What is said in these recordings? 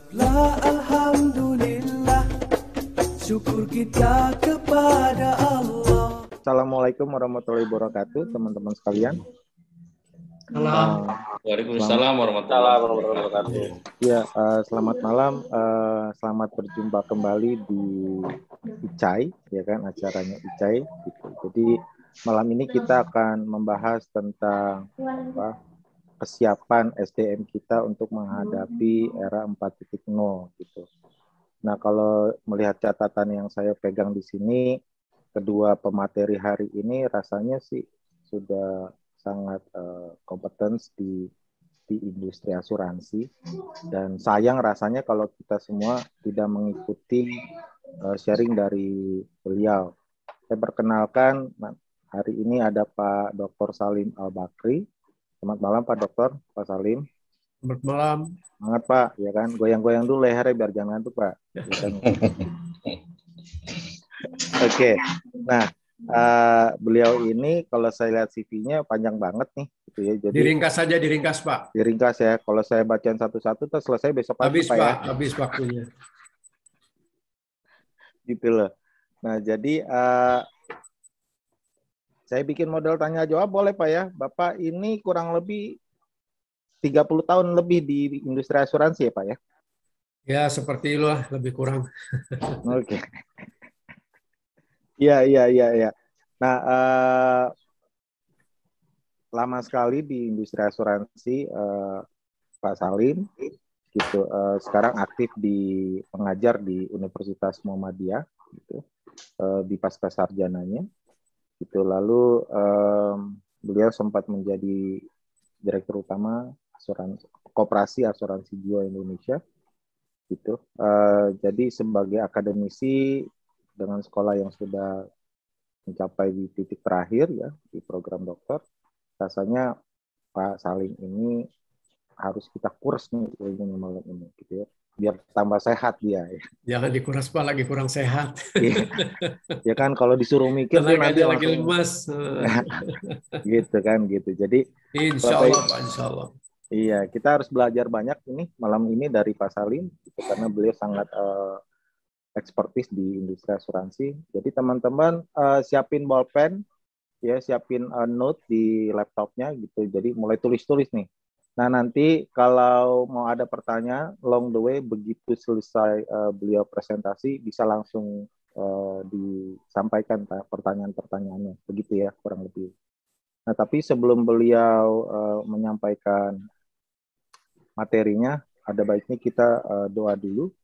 Alhamdulillah, syukur kita kepada Allah. Assalamualaikum warahmatullahi wabarakatuh, teman-teman sekalian. Salam. Waalaikumsalam warahmatullahi wabarakatuh. Ya, selamat malam. Selamat berjumpa kembali di ICAI, ya kan, acaranya ICAI. Gitu. Jadi malam ini kita akan membahas tentang kesiapan SDM kita untuk menghadapi era 4.0 gitu. Nah, kalau melihat catatan yang saya pegang di sini, kedua pemateri hari ini rasanya sih sudah sangat kompeten di industri asuransi, dan sayang rasanya kalau kita semua tidak mengikuti sharing dari beliau. Saya perkenalkan, hari ini ada Pak Dr. Salim Al-Bakri. Selamat malam Pak Dokter, Pak Salim. Selamat malam. Semangat Pak, ya kan, goyang-goyang dulu lehernya biar jangan ngantuk Pak. Oke. Nah, beliau ini kalau saya lihat CV-nya panjang banget nih, gitu ya. Jadi Diringkas saja, diringkas Pak. diringkas ya. Kalau saya bacain satu-satu, terus selesai besok pagi Habis Pak, Pak, ya. habis waktunya. Gitu loh. Nah, jadi saya bikin model tanya jawab boleh Pak ya. Bapak ini kurang lebih 30 tahun lebih di industri asuransi ya Pak ya? Ya, seperti itulah, lebih kurang. Oke. Iya. Nah, lama sekali di industri asuransi Pak Salim, gitu. Sekarang aktif mengajar di Universitas Muhammadiyah, gitu, di pasca sarjananya. Gitu. Lalu beliau sempat menjadi direktur utama Koperasi Asuransi Jiwa Indonesia. Gitu. Jadi sebagai akademisi dengan sekolah yang sudah mencapai di titik terakhir ya di program dokter, rasanya Pak Salim ini harus kita kurs nih ilmunya malam ini, gitu ya, biar tambah sehat dia. Ya. Jangan dikuras Pak, lagi kurang sehat. Ya kan, kalau disuruh mikir tuh nanti Tenaganya lagi langsung lemas. gitu kan, gitu. Jadi Insya Allah Pak, insya Allah. Iya, kita harus belajar banyak ini malam ini dari Pak Salim, gitu, karena beliau sangat ekspertis di industri asuransi. Jadi teman-teman siapin bolpen, ya, siapin note di laptopnya, gitu. Jadi mulai tulis-tulis nih. Nah, nanti kalau mau ada pertanyaan along the way, begitu selesai beliau presentasi, bisa langsung disampaikan pertanyaan-pertanyaannya. Begitu ya, kurang lebih. Nah, tapi sebelum beliau menyampaikan materinya, ada baiknya kita doa dulu.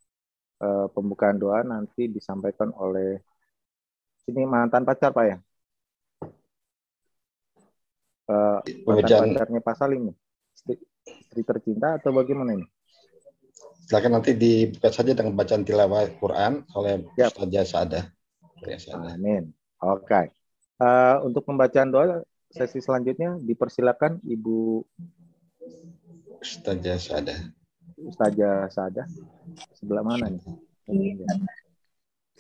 Pembukaan doa nanti disampaikan oleh ini mantan pacar Pak ya? Mantan pacarnya Pak Salim nih? Istri tercinta atau bagaimana ini? Silakan nanti dibuka saja dengan bacaan tilawah Quran oleh Ustazah Sa'adah. Amin. Oke. Untuk pembacaan doa sesi selanjutnya dipersilakan Ibu Ustazah Sa'adah. Ustazah Sa'adah. Sebelah mana nih?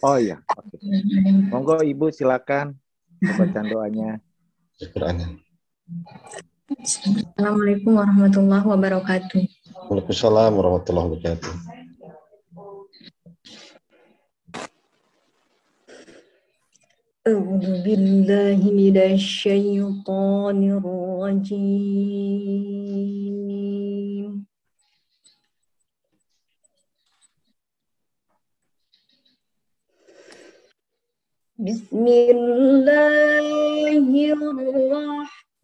Oh iya, oke. Monggo Ibu silakan pembacaan doanya. Assalamualaikum warahmatullahi wabarakatuh. Waalaikumsalam warahmatullahi wabarakatuh. A'udzu billahi minasy syaithanir rajim. Bismillahirrahmanirrahim.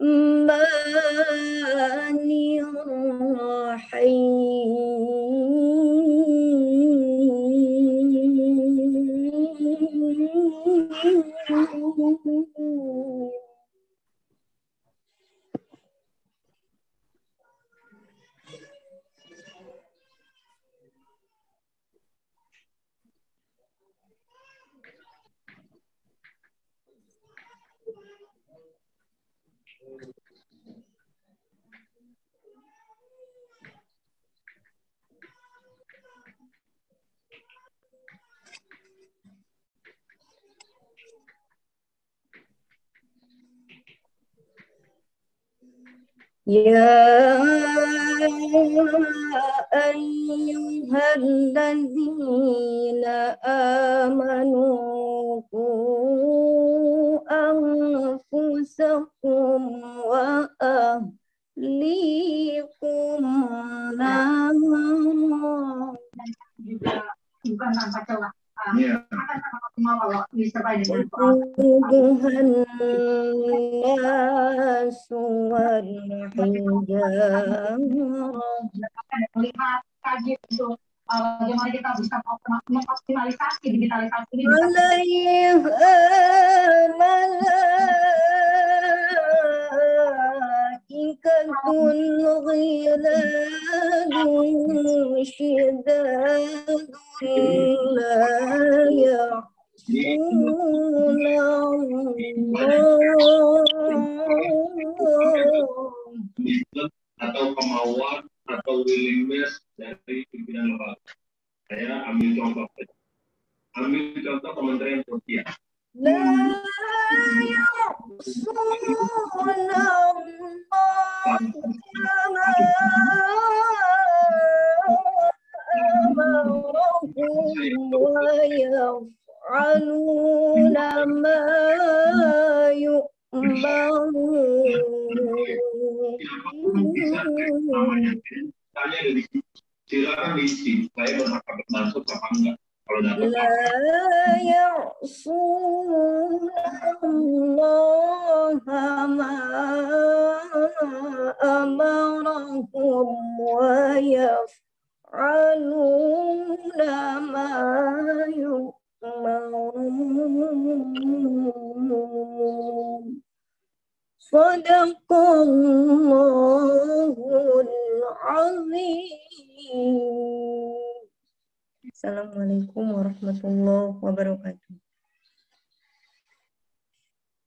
Ya أيها الذين آمنوا قوا أنفسكم وأهليكم نارا وقودها الناس والحجارة bagaimana kita bisa mengoptimalisasi digitalisasi ini malaikatun ghiladun syidadun la ya'suna atau kemauan atau willingness dari pimpinan lembaga. Saya ambil contoh Kementerian Sosial. La ya'suna wa yaf'aluna ma Silakan diisi, saya berhak masuk apa enggak? Kalau dapat la ya'suna Allah ma amarahum wa yaf'aluna ma yu'marun. Sadaqallahul azim. Assalamualaikum warahmatullahi wabarakatuh.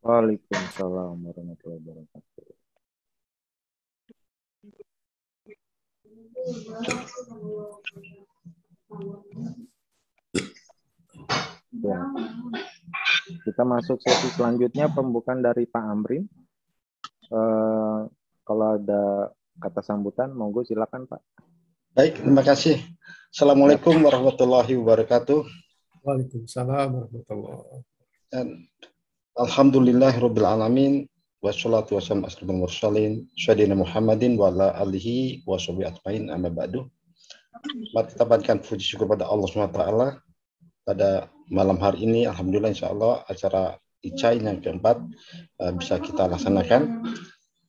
Waalaikumsalam warahmatullahi wabarakatuh. Ya. Kita masuk sesi selanjutnya, pembukaan dari Pak Amrin. Kalau ada kata sambutan, monggo silakan Pak. Baik, terima kasih. Assalamualaikum warahmatullahi wabarakatuh. Waalaikumsalam warahmatullahi wabarakatuh. Dan alhamdulillahirabbil alamin wassalatu wassalamu asrofil mursalin sayyidina Muhammadin wa ala alihi wa sahbihi ajmain amma ba'du. Mari kita panjatkan puji syukur pada Allah SWT pada malam hari ini. Alhamdulillah insyaallah acara ICAI yang keempat bisa kita laksanakan.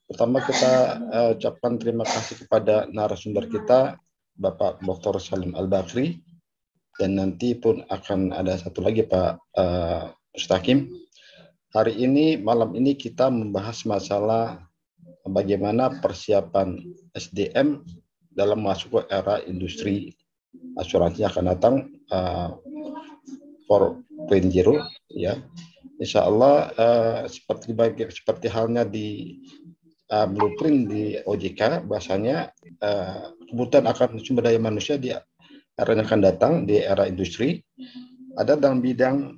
Pertama kita ucapkan terima kasih kepada narasumber kita Bapak Dr. Salim Al-Bakri, dan nanti pun akan ada satu lagi Pak Mustaqim. Hari ini, malam ini kita membahas masalah bagaimana persiapan SDM dalam masuk ke era industri asuransi akan datang 4.0 ya. Insya Allah seperti halnya di blueprint di OJK, bahasanya kebutuhan akan sumber daya manusia di era yang akan datang di era industri ada dalam bidang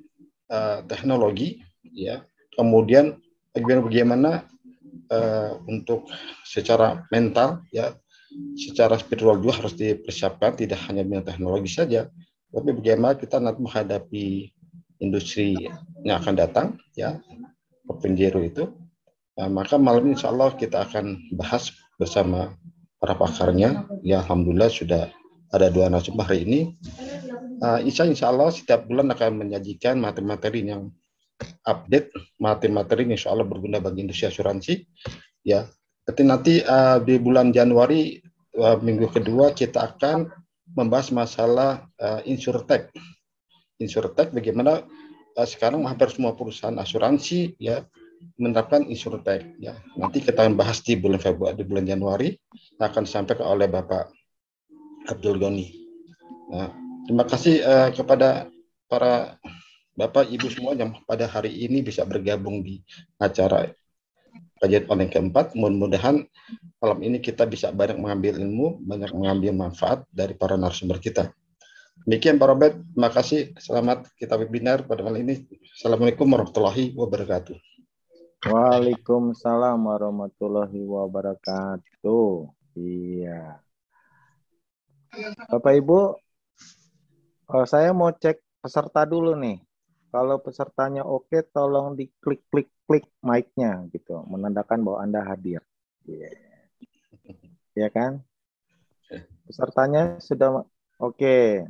teknologi ya, kemudian bagaimana untuk secara mental ya, secara spiritual juga harus dipersiapkan, tidak hanya bidang teknologi saja, tapi bagaimana kita nanti menghadapi industri yang akan datang ya, 4.0 itu. Maka malam ini insya Allah kita akan bahas bersama para pakarnya. Ya alhamdulillah sudah ada 2 narasumber hari ini. Insya Allah setiap bulan akan menyajikan materi-materi yang update, materi-materi insya Allah berguna bagi industri asuransi. Ya, nanti di bulan Januari minggu kedua kita akan membahas masalah insurtech. Insurtech bagaimana sekarang hampir semua perusahaan asuransi ya menerapkan insurtech ya. Nanti kita akan bahas di bulan Februari, di bulan Januari akan disampaikan oleh Bapak Abdul Ghani. Nah, terima kasih kepada para Bapak Ibu semua yang pada hari ini bisa bergabung di acara kajian online keempat. Mudah-mudahan malam ini kita bisa banyak mengambil ilmu, banyak mengambil manfaat dari para narasumber kita. Demikian Pak Robert, terima kasih. Selamat kita webinar pada malam ini. Assalamualaikum warahmatullahi wabarakatuh. Waalaikumsalam warahmatullahi wabarakatuh. Iya. Bapak Ibu, saya mau cek peserta dulu nih. Kalau pesertanya oke, tolong diklik-klik mic-nya gitu, menandakan bahwa Anda hadir. Ya kan? Pesertanya sudah oke.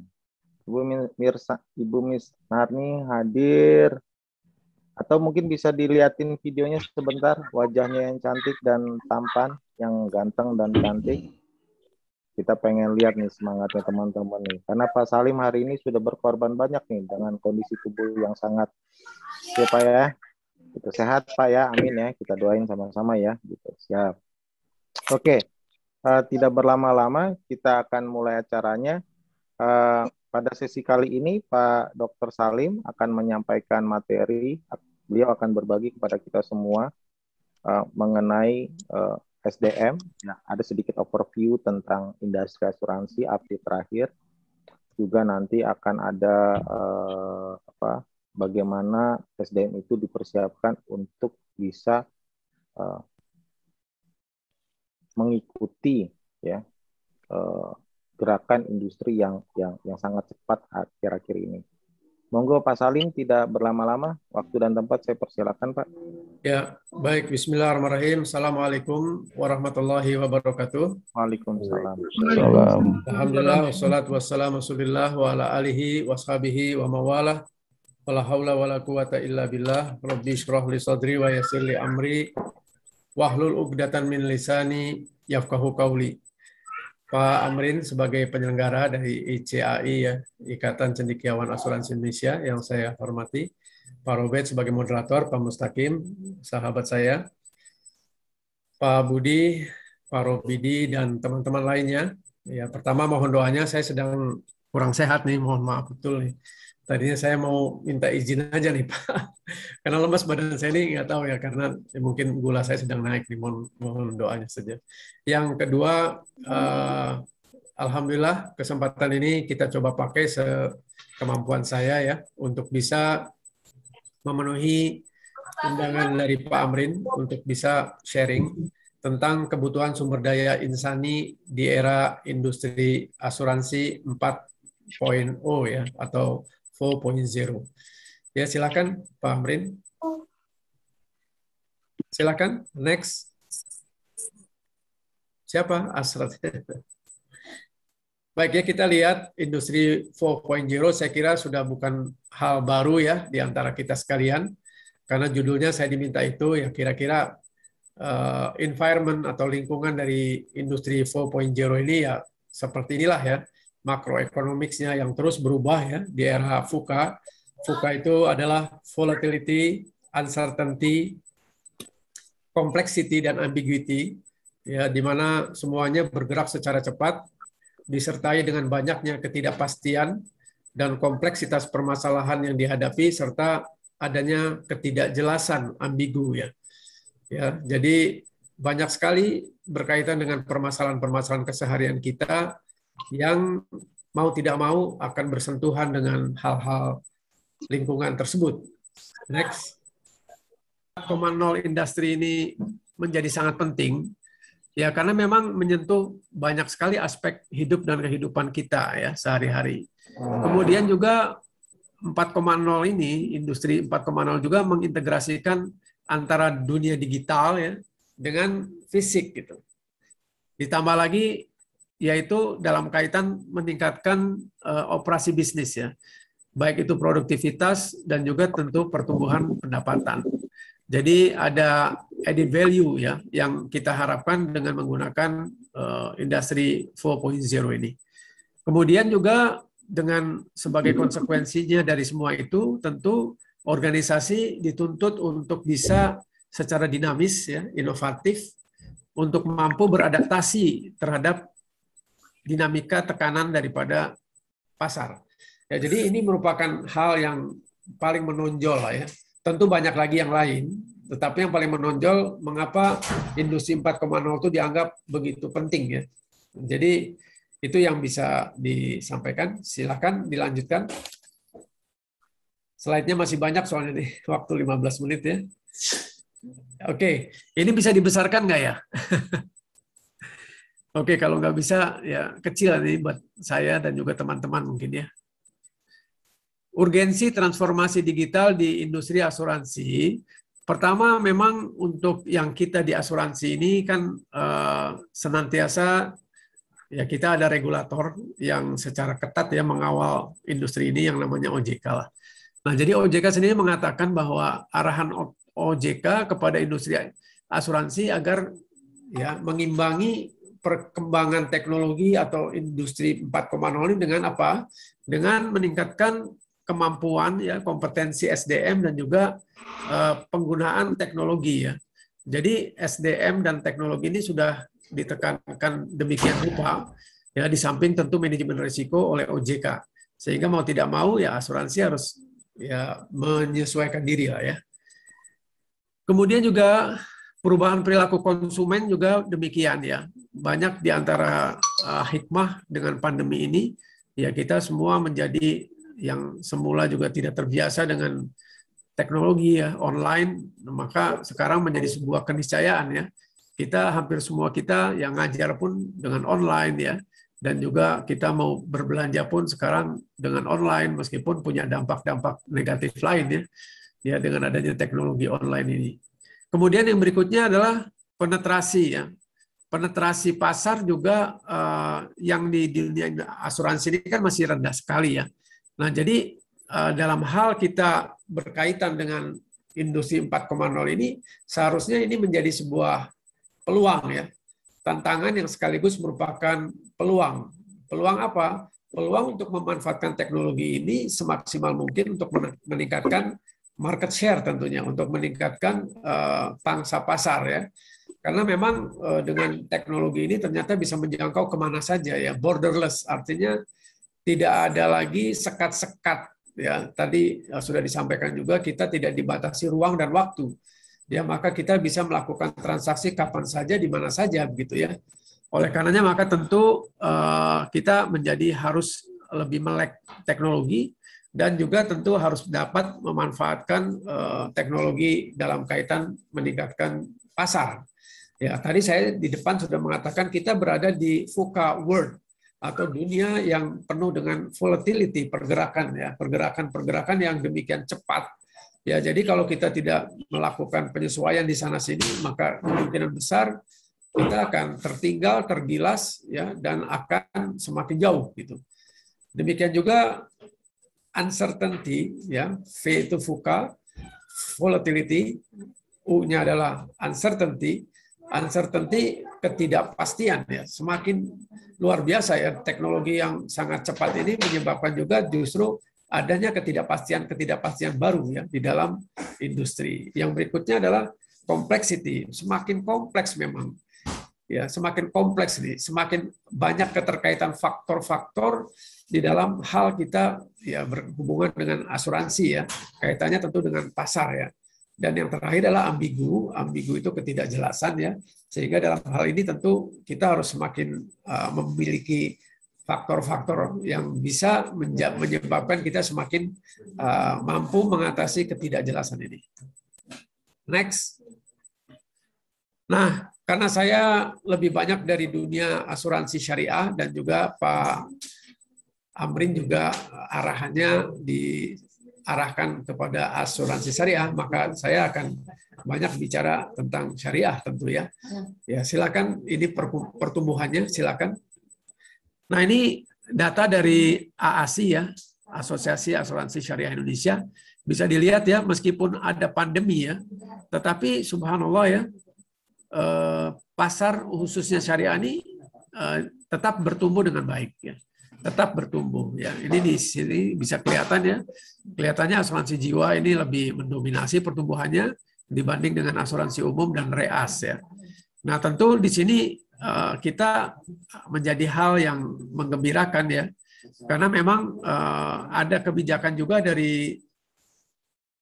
Ibu Miss Narni hadir. Atau mungkin bisa dilihatin videonya sebentar, wajahnya yang cantik dan tampan, yang ganteng dan cantik. Kita pengen lihat nih semangatnya teman-teman nih. Karena Pak Salim hari ini sudah berkorban banyak nih dengan kondisi tubuh yang sangat Pak ya. Gitu, sehat Pak ya, amin ya. Kita doain sama-sama ya. Gitu, siap. Oke, tidak berlama-lama, kita akan mulai acaranya. Pada sesi kali ini Pak Dr. Salim akan menyampaikan materi. Beliau akan berbagi kepada kita semua mengenai SDM. Nah, ada sedikit overview tentang industri asuransi update terakhir. Juga nanti akan ada bagaimana SDM itu dipersiapkan untuk bisa mengikuti ya gerakan industri yang sangat cepat akhir-akhir ini. Monggo Pak Salim, tidak berlama-lama, waktu dan tempat saya persilakan Pak. Ya, baik. Bismillahirrahmanirrahim. Assalamualaikum warahmatullahi wabarakatuh. Waalaikumsalam. Alhamdulillah, wassalatu wassalamu rasulillah wa ala alihi washabihi wa mawalah. Wala haula wala quwata illa billah. Rabbi shrah li sadri wa yassir li amri wahlul 'uqdatan min lisani yafqahu qawli. Pak Amrin sebagai penyelenggara dari ICAI ya, Ikatan Cendekiawan Asuransi Indonesia yang saya hormati, Pak Robert sebagai moderator, Pak Mustaqim, sahabat saya, Pak Budi, Pak Robidi, dan teman-teman lainnya. Ya, pertama mohon doanya, saya sedang kurang sehat nih, mohon maaf betul nih. Tadinya saya mau minta izin aja nih Pak, karena lemas badan saya ini nggak tahu ya, karena mungkin gula saya sedang naik nih, mohon doanya saja. Yang kedua, alhamdulillah kesempatan ini kita coba pakai sekemampuan saya ya, untuk bisa memenuhi undangan dari Pak Amrin untuk bisa sharing tentang kebutuhan sumber daya insani di era industri asuransi 4.0 ya, atau 4.0. Ya, silakan Pak Amrin. Silakan, next. Siapa? Asrat. Baik ya, kita lihat industri 4.0 saya kira sudah bukan hal baru ya di antara kita sekalian. Karena judulnya saya diminta itu ya, kira-kira environment atau lingkungan dari industri 4.0 ini ya seperti inilah ya. Makroekonomiknya yang terus berubah ya di era VUCA. VUCA itu adalah volatility, uncertainty, complexity, dan ambiguity, ya, di mana semuanya bergerak secara cepat, disertai dengan banyaknya ketidakpastian dan kompleksitas permasalahan yang dihadapi, serta adanya ketidakjelasan ambigu ya. Ya, jadi banyak sekali berkaitan dengan permasalahan-permasalahan keseharian kita yang mau tidak mau akan bersentuhan dengan hal-hal lingkungan tersebut. Next. 4.0 industri ini menjadi sangat penting ya, karena memang menyentuh banyak sekali aspek hidup dan kehidupan kita ya sehari-hari. Kemudian juga 4.0 ini, industri 4.0 juga mengintegrasikan antara dunia digital ya dengan fisik gitu. Ditambah lagi yaitu dalam kaitan meningkatkan operasi bisnis ya, baik itu produktivitas dan juga tentu pertumbuhan pendapatan. Jadi ada added value ya yang kita harapkan dengan menggunakan industri 4.0 ini. Kemudian juga dengan sebagai konsekuensinya dari semua itu, tentu organisasi dituntut untuk bisa secara dinamis ya, inovatif, untuk mampu beradaptasi terhadap dinamika tekanan daripada pasar. Ya, jadi ini merupakan hal yang paling menonjol lah ya. Tentu banyak lagi yang lain, tetapi yang paling menonjol mengapa industri 4.0 itu dianggap begitu penting ya. Jadi itu yang bisa disampaikan. Silakan dilanjutkan. Slide-nya masih banyak soalnya nih, waktu 15 menit ya. Oke, ini bisa dibesarkan nggak ya? Oke, kalau nggak bisa ya kecil nih buat saya dan juga teman-teman mungkin ya. Urgensi transformasi digital di industri asuransi. Pertama, memang untuk yang kita di asuransi ini kan senantiasa ya kita ada regulator yang secara ketat ya mengawal industri ini yang namanya OJK lah. Nah, jadi OJK sendiri mengatakan bahwa arahan OJK kepada industri asuransi agar ya mengimbangi perkembangan teknologi atau industri 4.0 ini dengan apa? Dengan meningkatkan kemampuan ya kompetensi SDM dan juga penggunaan teknologi ya. Jadi SDM dan teknologi ini sudah ditekankan demikian rupa ya, di samping tentu manajemen risiko oleh OJK, sehingga mau tidak mau ya asuransi harus ya menyesuaikan diri lah ya. Kemudian juga perubahan perilaku konsumen juga demikian ya. Banyak di antara hikmah dengan pandemi ini ya kita semua menjadi yang semula juga tidak terbiasa dengan teknologi ya online, maka sekarang menjadi sebuah keniscayaan ya. Kita hampir semua kita yang ngajar pun dengan online ya, dan juga kita mau berbelanja pun sekarang dengan online meskipun punya dampak-dampak negatif lain ya dengan adanya teknologi online ini. Kemudian yang berikutnya adalah penetrasi ya. Penetrasi pasar juga yang di dunia asuransi ini kan masih rendah sekali ya. Nah, jadi dalam hal kita berkaitan dengan industri 4.0 ini, seharusnya ini menjadi sebuah peluang ya. Tantangan yang sekaligus merupakan peluang. Peluang apa? Peluang untuk memanfaatkan teknologi ini semaksimal mungkin untuk meningkatkan market share tentunya, untuk meningkatkan pangsa pasar ya. Karena memang dengan teknologi ini ternyata bisa menjangkau kemana saja ya, borderless, artinya tidak ada lagi sekat-sekat ya. Tadi sudah disampaikan juga kita tidak dibatasi ruang dan waktu. Ya, maka kita bisa melakukan transaksi kapan saja di mana saja begitu ya. Oleh karenanya maka tentu kita menjadi harus lebih melek teknologi dan juga tentu harus dapat memanfaatkan teknologi dalam kaitan meningkatkan pasar. Ya, tadi saya di depan sudah mengatakan kita berada di VUCA world atau dunia yang penuh dengan volatility, pergerakan yang demikian cepat. Ya, jadi kalau kita tidak melakukan penyesuaian di sana sini, maka kemungkinan besar kita akan tertinggal, tergilas ya, dan akan semakin jauh gitu. Demikian juga uncertainty ya, V itu VUCA, volatility, U-nya adalah uncertainty. Uncertainty ketidakpastian ya, semakin luar biasa ya, teknologi yang sangat cepat ini menyebabkan juga justru adanya ketidakpastian baru ya di dalam industri. Yang berikutnya adalah complexity, semakin kompleks memang. Ya, semakin kompleks nih, semakin banyak keterkaitan faktor-faktor di dalam hal kita ya berhubungan dengan asuransi ya. Kaitannya tentu dengan pasar ya. Dan yang terakhir adalah ambigu itu ketidakjelasan ya. Sehingga dalam hal ini tentu kita harus semakin memiliki faktor-faktor yang bisa menyebabkan kita semakin mampu mengatasi ketidakjelasan ini. Next. Nah, karena saya lebih banyak dari dunia asuransi syariah dan juga Pak Amrin juga arahannya diarahkan kepada asuransi syariah, maka saya akan banyak bicara tentang syariah tentu ya. Ya, silakan ini pertumbuhannya silakan. Nah, ini data dari AASI ya, Asosiasi Asuransi Syariah Indonesia. Bisa dilihat ya, meskipun ada pandemi ya, tetapi subhanallah ya, pasar khususnya syariah ini tetap bertumbuh dengan baik ya. Tetap bertumbuh ya. Ini di sini bisa kelihatan ya. Kelihatannya asuransi jiwa ini lebih mendominasi pertumbuhannya dibanding dengan asuransi umum dan reas ya. Nah, tentu di sini kita menjadi hal yang menggembirakan ya. Karena memang ada kebijakan juga dari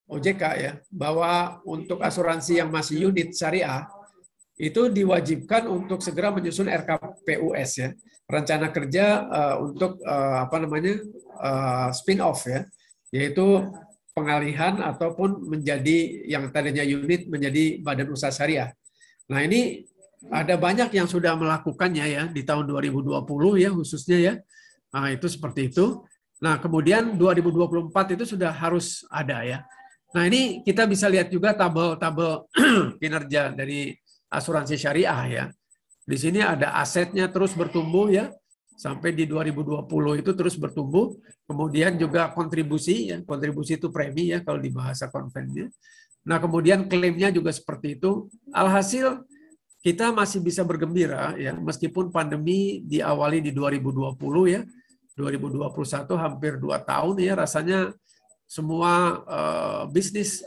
OJK ya, bahwa untuk asuransi yang masih unit syariah itu diwajibkan untuk segera menyusun RKPUS ya, rencana kerja untuk spin off ya, yaitu pengalihan ataupun menjadi yang tadinya unit menjadi badan usaha syariah. Nah, ini ada banyak yang sudah melakukannya ya di tahun 2020 ya khususnya ya. Nah, itu seperti itu. Nah, kemudian 2024 itu sudah harus ada ya. Nah, ini kita bisa lihat juga tabel-tabel kinerja dari asuransi syariah ya. Di sini ada asetnya terus bertumbuh ya. Sampai di 2020 itu terus bertumbuh. Kemudian juga kontribusi ya, kontribusi itu premi ya kalau di bahasa konvennya. Nah, kemudian klaimnya juga seperti itu. Alhasil kita masih bisa bergembira ya meskipun pandemi diawali di 2020 ya. 2021 hampir 2 tahun ya rasanya semua bisnis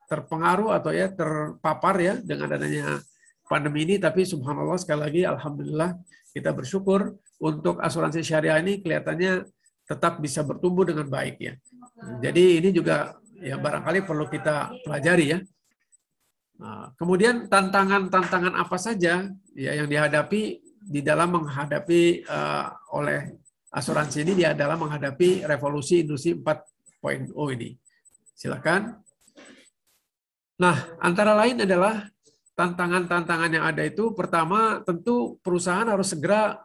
terpengaruh atau ya terpapar ya dengan adanya pandemi ini, tapi subhanallah sekali lagi alhamdulillah kita bersyukur untuk asuransi syariah ini kelihatannya tetap bisa bertumbuh dengan baik ya. Jadi ini juga ya barangkali perlu kita pelajari ya. Nah, kemudian tantangan-tantangan apa saja ya yang dihadapi di dalam menghadapi oleh asuransi ini dia adalah menghadapi revolusi industri 4.0 ini. Silakan. Nah, antara lain adalah tantangan-tantangan yang ada itu pertama tentu perusahaan harus segera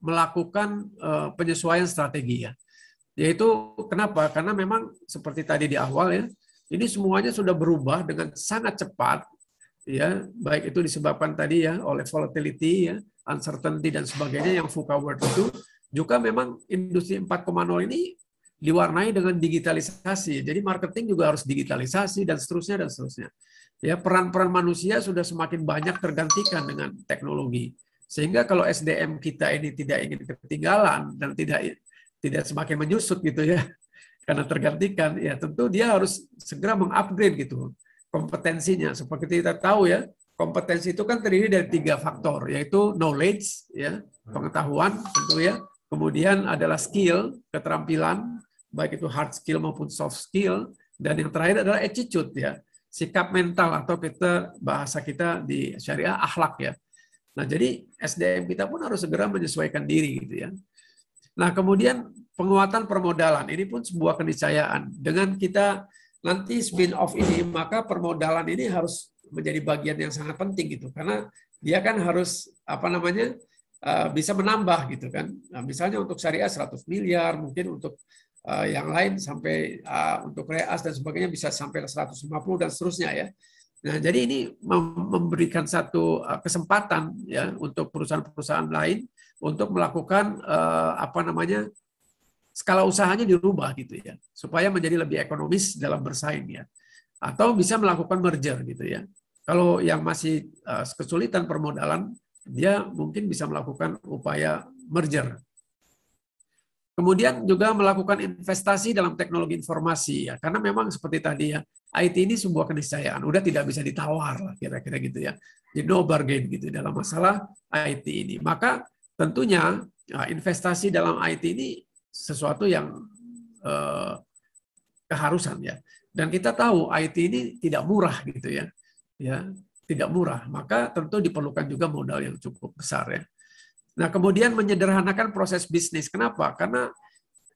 melakukan penyesuaian strategi ya. Yaitu kenapa? Karena memang seperti tadi di awal ya, ini semuanya sudah berubah dengan sangat cepat ya, baik itu disebabkan tadi ya oleh volatility ya, uncertainty dan sebagainya yang VUCA word itu. Juga memang industri 4.0 ini diwarnai dengan digitalisasi. Jadi marketing juga harus digitalisasi dan seterusnya dan seterusnya. Ya, peran-peran manusia sudah semakin banyak tergantikan dengan teknologi. Sehingga kalau SDM kita ini tidak ingin ketinggalan dan tidak semakin menyusut gitu ya, karena tergantikan, ya tentu dia harus segera mengupgrade gitu kompetensinya. Seperti kita tahu ya, kompetensi itu kan terdiri dari 3 faktor, yaitu knowledge ya, pengetahuan tentu ya. Kemudian adalah skill, keterampilan, baik itu hard skill maupun soft skill, dan yang terakhir adalah attitude ya, sikap mental atau bahasa kita di syariah akhlak ya. Nah, jadi SDM kita pun harus segera menyesuaikan diri gitu ya. Nah, kemudian penguatan permodalan ini pun sebuah keniscayaan. Dengan kita nanti spin off ini, maka permodalan ini harus menjadi bagian yang sangat penting gitu, karena dia kan harus bisa menambah gitu kan. Nah, misalnya untuk syariah 100 miliar, mungkin untuk yang lain sampai untuk reas dan sebagainya bisa sampai 150 dan seterusnya ya. Nah, jadi ini memberikan satu kesempatan ya untuk perusahaan-perusahaan lain untuk melakukan skala usahanya dirubah gitu ya, supaya menjadi lebih ekonomis dalam bersaing ya. Atau bisa melakukan merger gitu ya. Kalau yang masih kesulitan permodalan, dia mungkin bisa melakukan upaya merger. Kemudian juga melakukan investasi dalam teknologi informasi ya, karena memang seperti tadi ya, IT ini sebuah keniscayaan, udah tidak bisa ditawar lah kira-kira gitu ya. Jadi no bargain gitu dalam masalah IT ini. Maka tentunya investasi dalam IT ini sesuatu yang keharusan ya. Dan kita tahu IT ini tidak murah gitu ya. Ya, tidak murah, maka tentu diperlukan juga modal yang cukup besar ya. Nah, kemudian menyederhanakan proses bisnis. Kenapa? Karena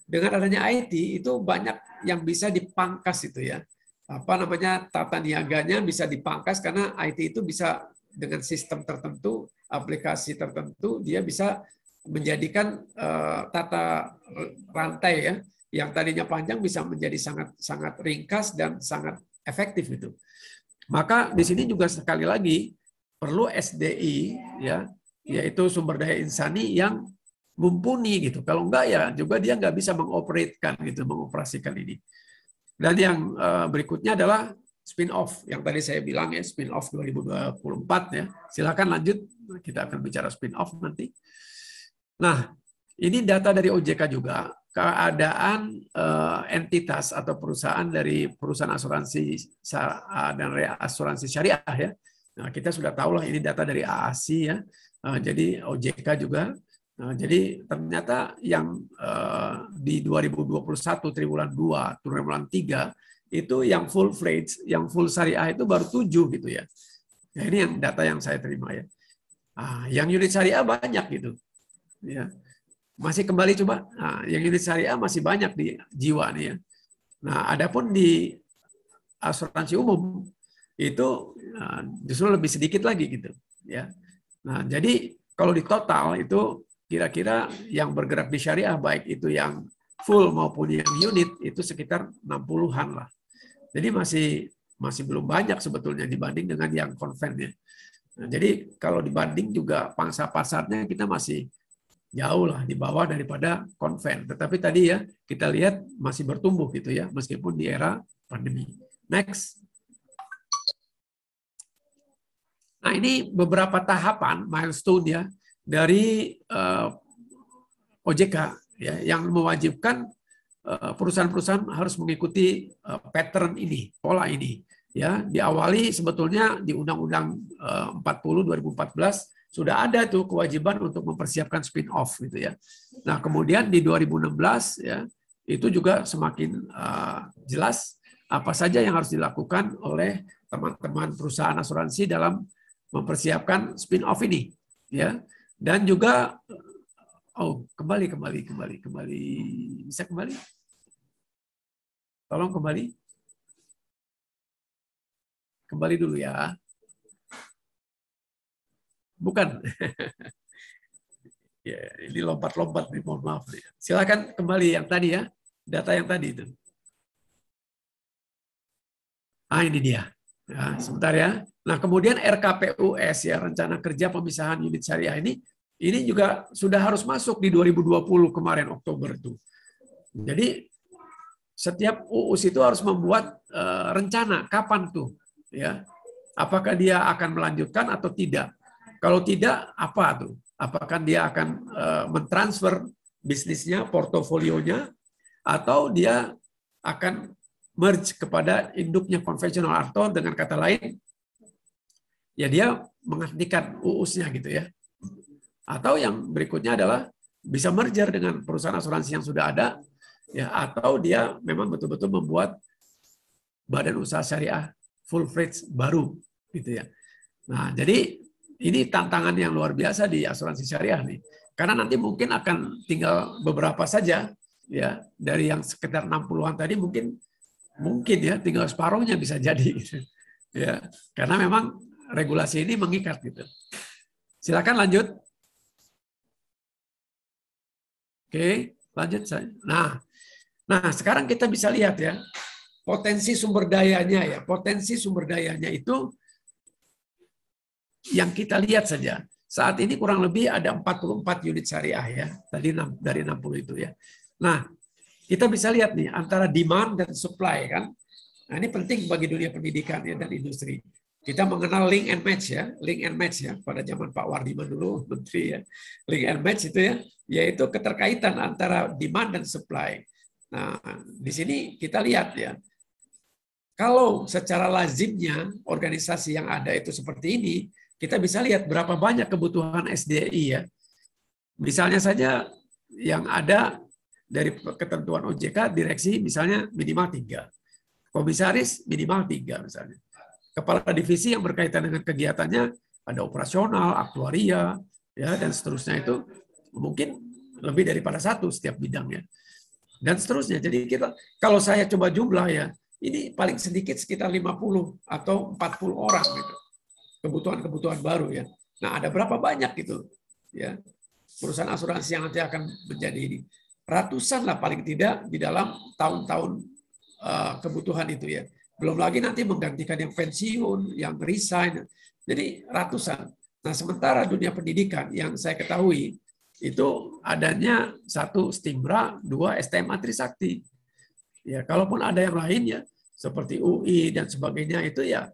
dengan adanya IT itu banyak yang bisa dipangkas itu ya. Tata niaganya bisa dipangkas karena IT itu bisa dengan sistem tertentu, aplikasi tertentu, dia bisa menjadikan tata rantai ya, yang tadinya panjang bisa menjadi sangat ringkas dan sangat efektif itu. Maka di sini juga sekali lagi perlu SDI ya, yaitu sumber daya insani yang mumpuni gitu. Kalau enggak ya juga dia nggak bisa mengoperasikan ini. Dan yang berikutnya adalah spin off yang tadi saya bilang ya, spin off 2024 ya. Silakan lanjut, kita akan bicara spin off nanti. Nah, ini data dari OJK juga, keadaan entitas atau perusahaan dari perusahaan asuransi dan reasuransi syariah ya. Nah, kita sudah tahu lah ini data dari AASI ya. Jadi OJK juga. Jadi ternyata yang di 2021 triwulan 2, triwulan 3 itu yang full fledged, yang full syariah itu baru 7 gitu ya. Nah, ini yang data yang saya terima ya. Yang unit syariah banyak gitu. Ya. Masih kembali coba. Nah, yang unit syariah masih banyak di jiwa nih ya. Nah, adapun di asuransi umum itu justru lebih sedikit lagi gitu. ya. Nah, jadi kalau di total itu kira-kira yang bergerak di syariah baik itu yang full maupun yang unit itu sekitar 60-an lah. Jadi masih belum banyak sebetulnya dibanding dengan yang konvennya. Nah, jadi kalau dibanding juga pangsa pasarnya kita masih jauh lah di bawah daripada konven. Tetapi tadi ya kita lihat masih bertumbuh gitu ya meskipun di era pandemi. Next. Nah, ini beberapa tahapan milestone ya dari OJK ya yang mewajibkan perusahaan-perusahaan harus mengikuti pattern ini, pola ini. Ya, diawali sebetulnya di Undang-Undang 40 2014 sudah ada tuh kewajiban untuk mempersiapkan spin-off gitu ya. Nah, kemudian di 2016 ya itu juga semakin jelas apa saja yang harus dilakukan oleh teman-teman perusahaan asuransi dalam mempersiapkan spin-off ini ya. Dan juga kembali bisa kembali, tolong kembali dulu ya, bukan ya ini lompat-lompat nih, mohon maaf nih. Silakan kembali yang tadi ya, data yang tadi itu. Ini dia ya, sebentar ya. Nah, kemudian RKPUS ya, rencana kerja pemisahan unit syariah ini juga sudah harus masuk di 2020 kemarin Oktober itu. Jadi setiap UUS itu harus membuat rencana kapan tuh ya. Apakah dia akan melanjutkan atau tidak? Kalau tidak, apa tuh? Apakah dia akan mentransfer bisnisnya, portofolionya, atau dia akan merge kepada induknya konvensional, atau dengan kata lain ya dia menghentikan UUS-nya gitu ya. Atau yang berikutnya adalah bisa merger dengan perusahaan asuransi yang sudah ada, ya, atau dia memang betul-betul membuat badan usaha syariah full-fledged baru, gitu ya. Nah, jadi ini tantangan yang luar biasa di asuransi syariah nih, karena nanti mungkin akan tinggal beberapa saja, ya, dari yang sekitar 60-an tadi mungkin ya tinggal separuhnya bisa jadi, gitu. Ya, karena memang regulasi ini mengikat gitu. Silakan lanjut. Oke, lanjut saya. Nah, sekarang kita bisa lihat ya, potensi sumber dayanya ya. Potensi sumber dayanya itu yang kita lihat saja. Saat ini kurang lebih ada 44 unit syariah ya. Tadi dari 60 itu ya. Nah, kita bisa lihat nih antara demand dan supply kan. Nah, ini penting bagi dunia pendidikan ya, dan industri. Kita mengenal link and match ya, link and match ya, pada zaman Pak Wardiman dulu menteri ya. Link and match itu ya, yaitu keterkaitan antara demand dan supply. Nah, di sini kita lihat ya, kalau secara lazimnya organisasi yang ada itu seperti ini, kita bisa lihat berapa banyak kebutuhan SDI ya. Misalnya saja yang ada dari ketentuan OJK, direksi misalnya minimal 3, komisaris minimal 3 misalnya. Kepala divisi yang berkaitan dengan kegiatannya ada operasional, aktuaria, ya, dan seterusnya itu mungkin lebih daripada 1 setiap bidangnya. Dan seterusnya. Jadi kita, kalau saya coba jumlah ya, ini paling sedikit sekitar 50 atau 40 orang gitu. Kebutuhan-kebutuhan baru ya. Nah, ada berapa banyak gitu ya. Perusahaan asuransi yang nanti akan menjadi ini. Ratusan lah paling tidak di dalam tahun-tahun kebutuhan itu ya. Belum lagi nanti menggantikan yang pensiun, yang resign. Jadi ratusan. Nah, sementara dunia pendidikan yang saya ketahui itu adanya 1 Stimbra, 2 STMA Trisakti. Ya, kalaupun ada yang lain ya, seperti UI dan sebagainya itu ya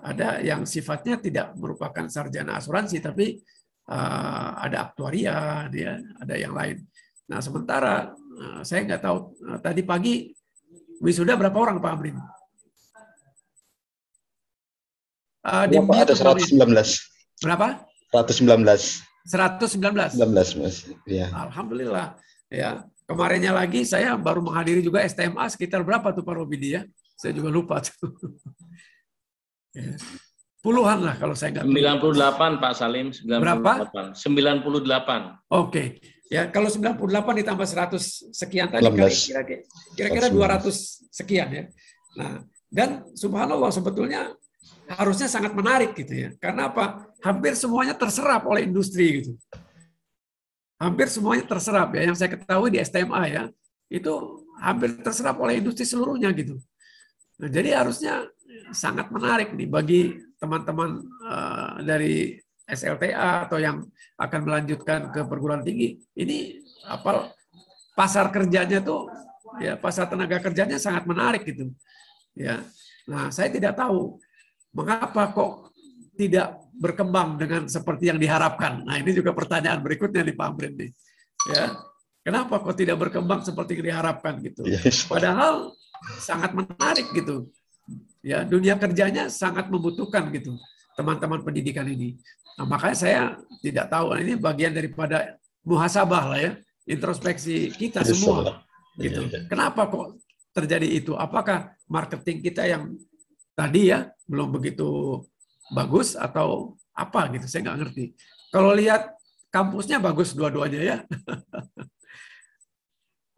ada yang sifatnya tidak merupakan sarjana asuransi, tapi ada aktuaria, ya, ada yang lain. Nah, sementara saya nggak tahu tadi pagi wisuda berapa orang Pak Amrin? Ada 119. Berapa? 119. 119. 19, Mas. Ya. Alhamdulillah. Ya, kemarinnya lagi saya baru menghadiri juga STMA sekitar berapa tuh Pak Robidi ya? Saya juga lupa tuh. Ya. Puluhan lah kalau saya nggak. 98 Pak Salim. 98. Berapa? 98. Oke. Ya, kalau 98 ditambah 100 sekian tadi kira-kira 200 sekian ya. Nah, dan subhanallah sebetulnya harusnya sangat menarik gitu ya. Karena apa? Hampir semuanya terserap oleh industri gitu. Hampir semuanya terserap ya. Yang saya ketahui di STMA ya, itu hampir terserap oleh industri seluruhnya gitu. Nah, jadi harusnya sangat menarik nih bagi teman-teman dari SLTA atau yang akan melanjutkan ke perguruan tinggi. Ini apa pasar kerjanya tuh ya, pasar tenaga kerjanya sangat menarik gitu. Ya. Nah, saya tidak tahu mengapa kok tidak berkembang dengan seperti yang diharapkan. Nah, ini juga pertanyaan berikutnya nih Pak Amrin nih. Ya. Kenapa kok tidak berkembang seperti yang diharapkan gitu? Padahal sangat menarik gitu. Ya, dunia kerjanya sangat membutuhkan gitu teman-teman pendidikan ini. Nah, makanya saya tidak tahu, ini bagian daripada muhasabah lah ya, introspeksi kita semua gitu. Kenapa kok terjadi itu? Apakah marketing kita yang tadi ya belum begitu bagus atau apa gitu? Saya nggak ngerti. Kalau lihat kampusnya bagus dua-duanya ya.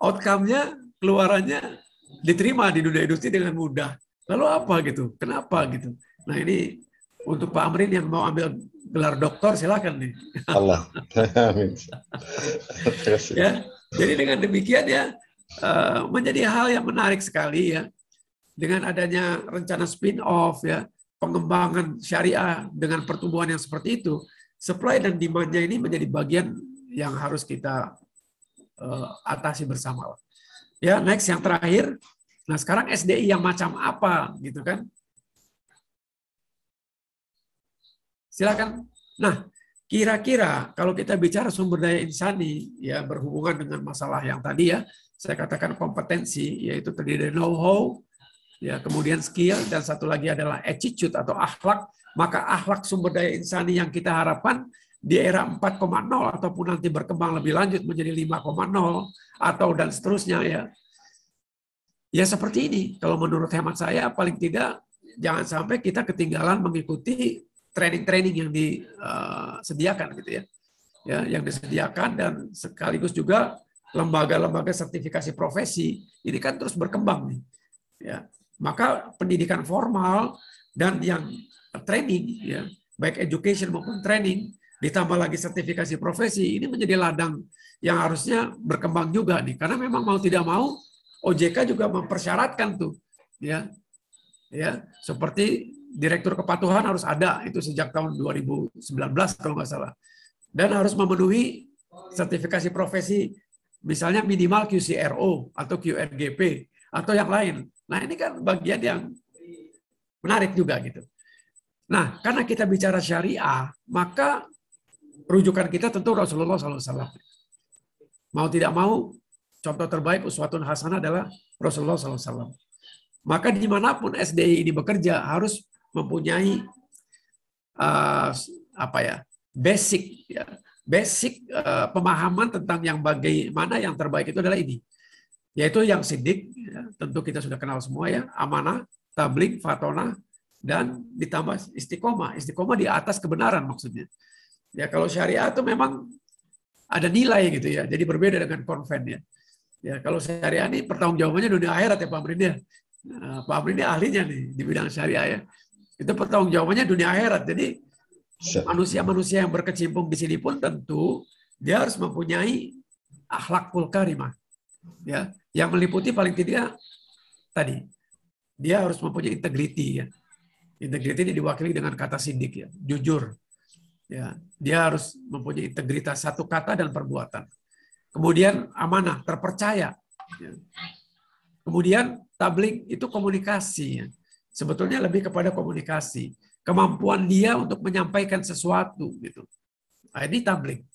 Outcome-nya, keluarannya diterima di dunia industri dengan mudah. Lalu apa gitu? Kenapa gitu? Nah, ini untuk Pak Amrin yang mau ambil gelar doktor, silakan nih. Allah. Amin. Ya, jadi dengan demikian ya menjadi hal yang menarik sekali ya. Dengan adanya rencana spin-off ya, pengembangan syariah dengan pertumbuhan yang seperti itu, supply dan demand-nya ini menjadi bagian yang harus kita atasi bersama. Ya, next yang terakhir. Nah, sekarang SDI yang macam apa gitu kan? Silakan. Nah, kira-kira kalau kita bicara sumber daya insani ya berhubungan dengan masalah yang tadi ya, saya katakan kompetensi yaitu terdiri dari know-how, ya kemudian skill dan satu lagi adalah attitude atau akhlak. Maka akhlak sumber daya insani yang kita harapkan di era 4.0 ataupun nanti berkembang lebih lanjut menjadi 5.0 atau dan seterusnya ya. Ya seperti ini. Kalau menurut hemat saya paling tidak jangan sampai kita ketinggalan mengikuti training-training yang disediakan gitu ya. Ya, yang disediakan dan sekaligus juga lembaga-lembaga sertifikasi profesi ini kan terus berkembang nih. Ya. Maka pendidikan formal dan yang training ya, baik education maupun training ditambah lagi sertifikasi profesi ini menjadi ladang yang harusnya berkembang juga nih, karena memang mau tidak mau OJK juga mempersyaratkan tuh ya seperti direktur kepatuhan harus ada itu sejak tahun 2019 kalau nggak salah, dan harus memenuhi sertifikasi profesi misalnya minimal QCRO atau QRGP atau yang lain. Nah ini kan bagian yang menarik juga gitu. Nah karena kita bicara syariah maka rujukan kita tentu Rasulullah SAW. Mau tidak mau, contoh terbaik uswatun hasanah adalah Rasulullah SAW. Maka dimanapun SDI ini bekerja harus mempunyai basic pemahaman tentang yang bagaimana yang terbaik itu adalah ini, yaitu yang sidik, ya, tentu kita sudah kenal semua ya, amanah, tabligh, fatonah, dan ditambah istiqomah. Istiqomah di atas kebenaran maksudnya. Ya kalau syariah itu memang ada nilai gitu ya, jadi berbeda dengan konven ya. Ya kalau syariah ini pertanggungjawabannya dunia akhirat ya Pak Amrin ya. Pak Amrin ini ahlinya nih di bidang syariah ya. Itu pertanggungjawabannya dunia akhirat. Jadi manusia-manusia yang berkecimpung di sini pun tentu dia harus mempunyai akhlakul karimah. Ya, yang meliputi paling tidak tadi dia harus mempunyai integriti ya. Integriti ini diwakili dengan kata sidik ya, jujur. Ya, dia harus mempunyai integritas satu kata dan perbuatan. Kemudian amanah, terpercaya. Ya. Kemudian tabligh itu komunikasi. Ya. Sebetulnya lebih kepada komunikasi, kemampuan dia untuk menyampaikan sesuatu gitu. Nah, ini tabligh.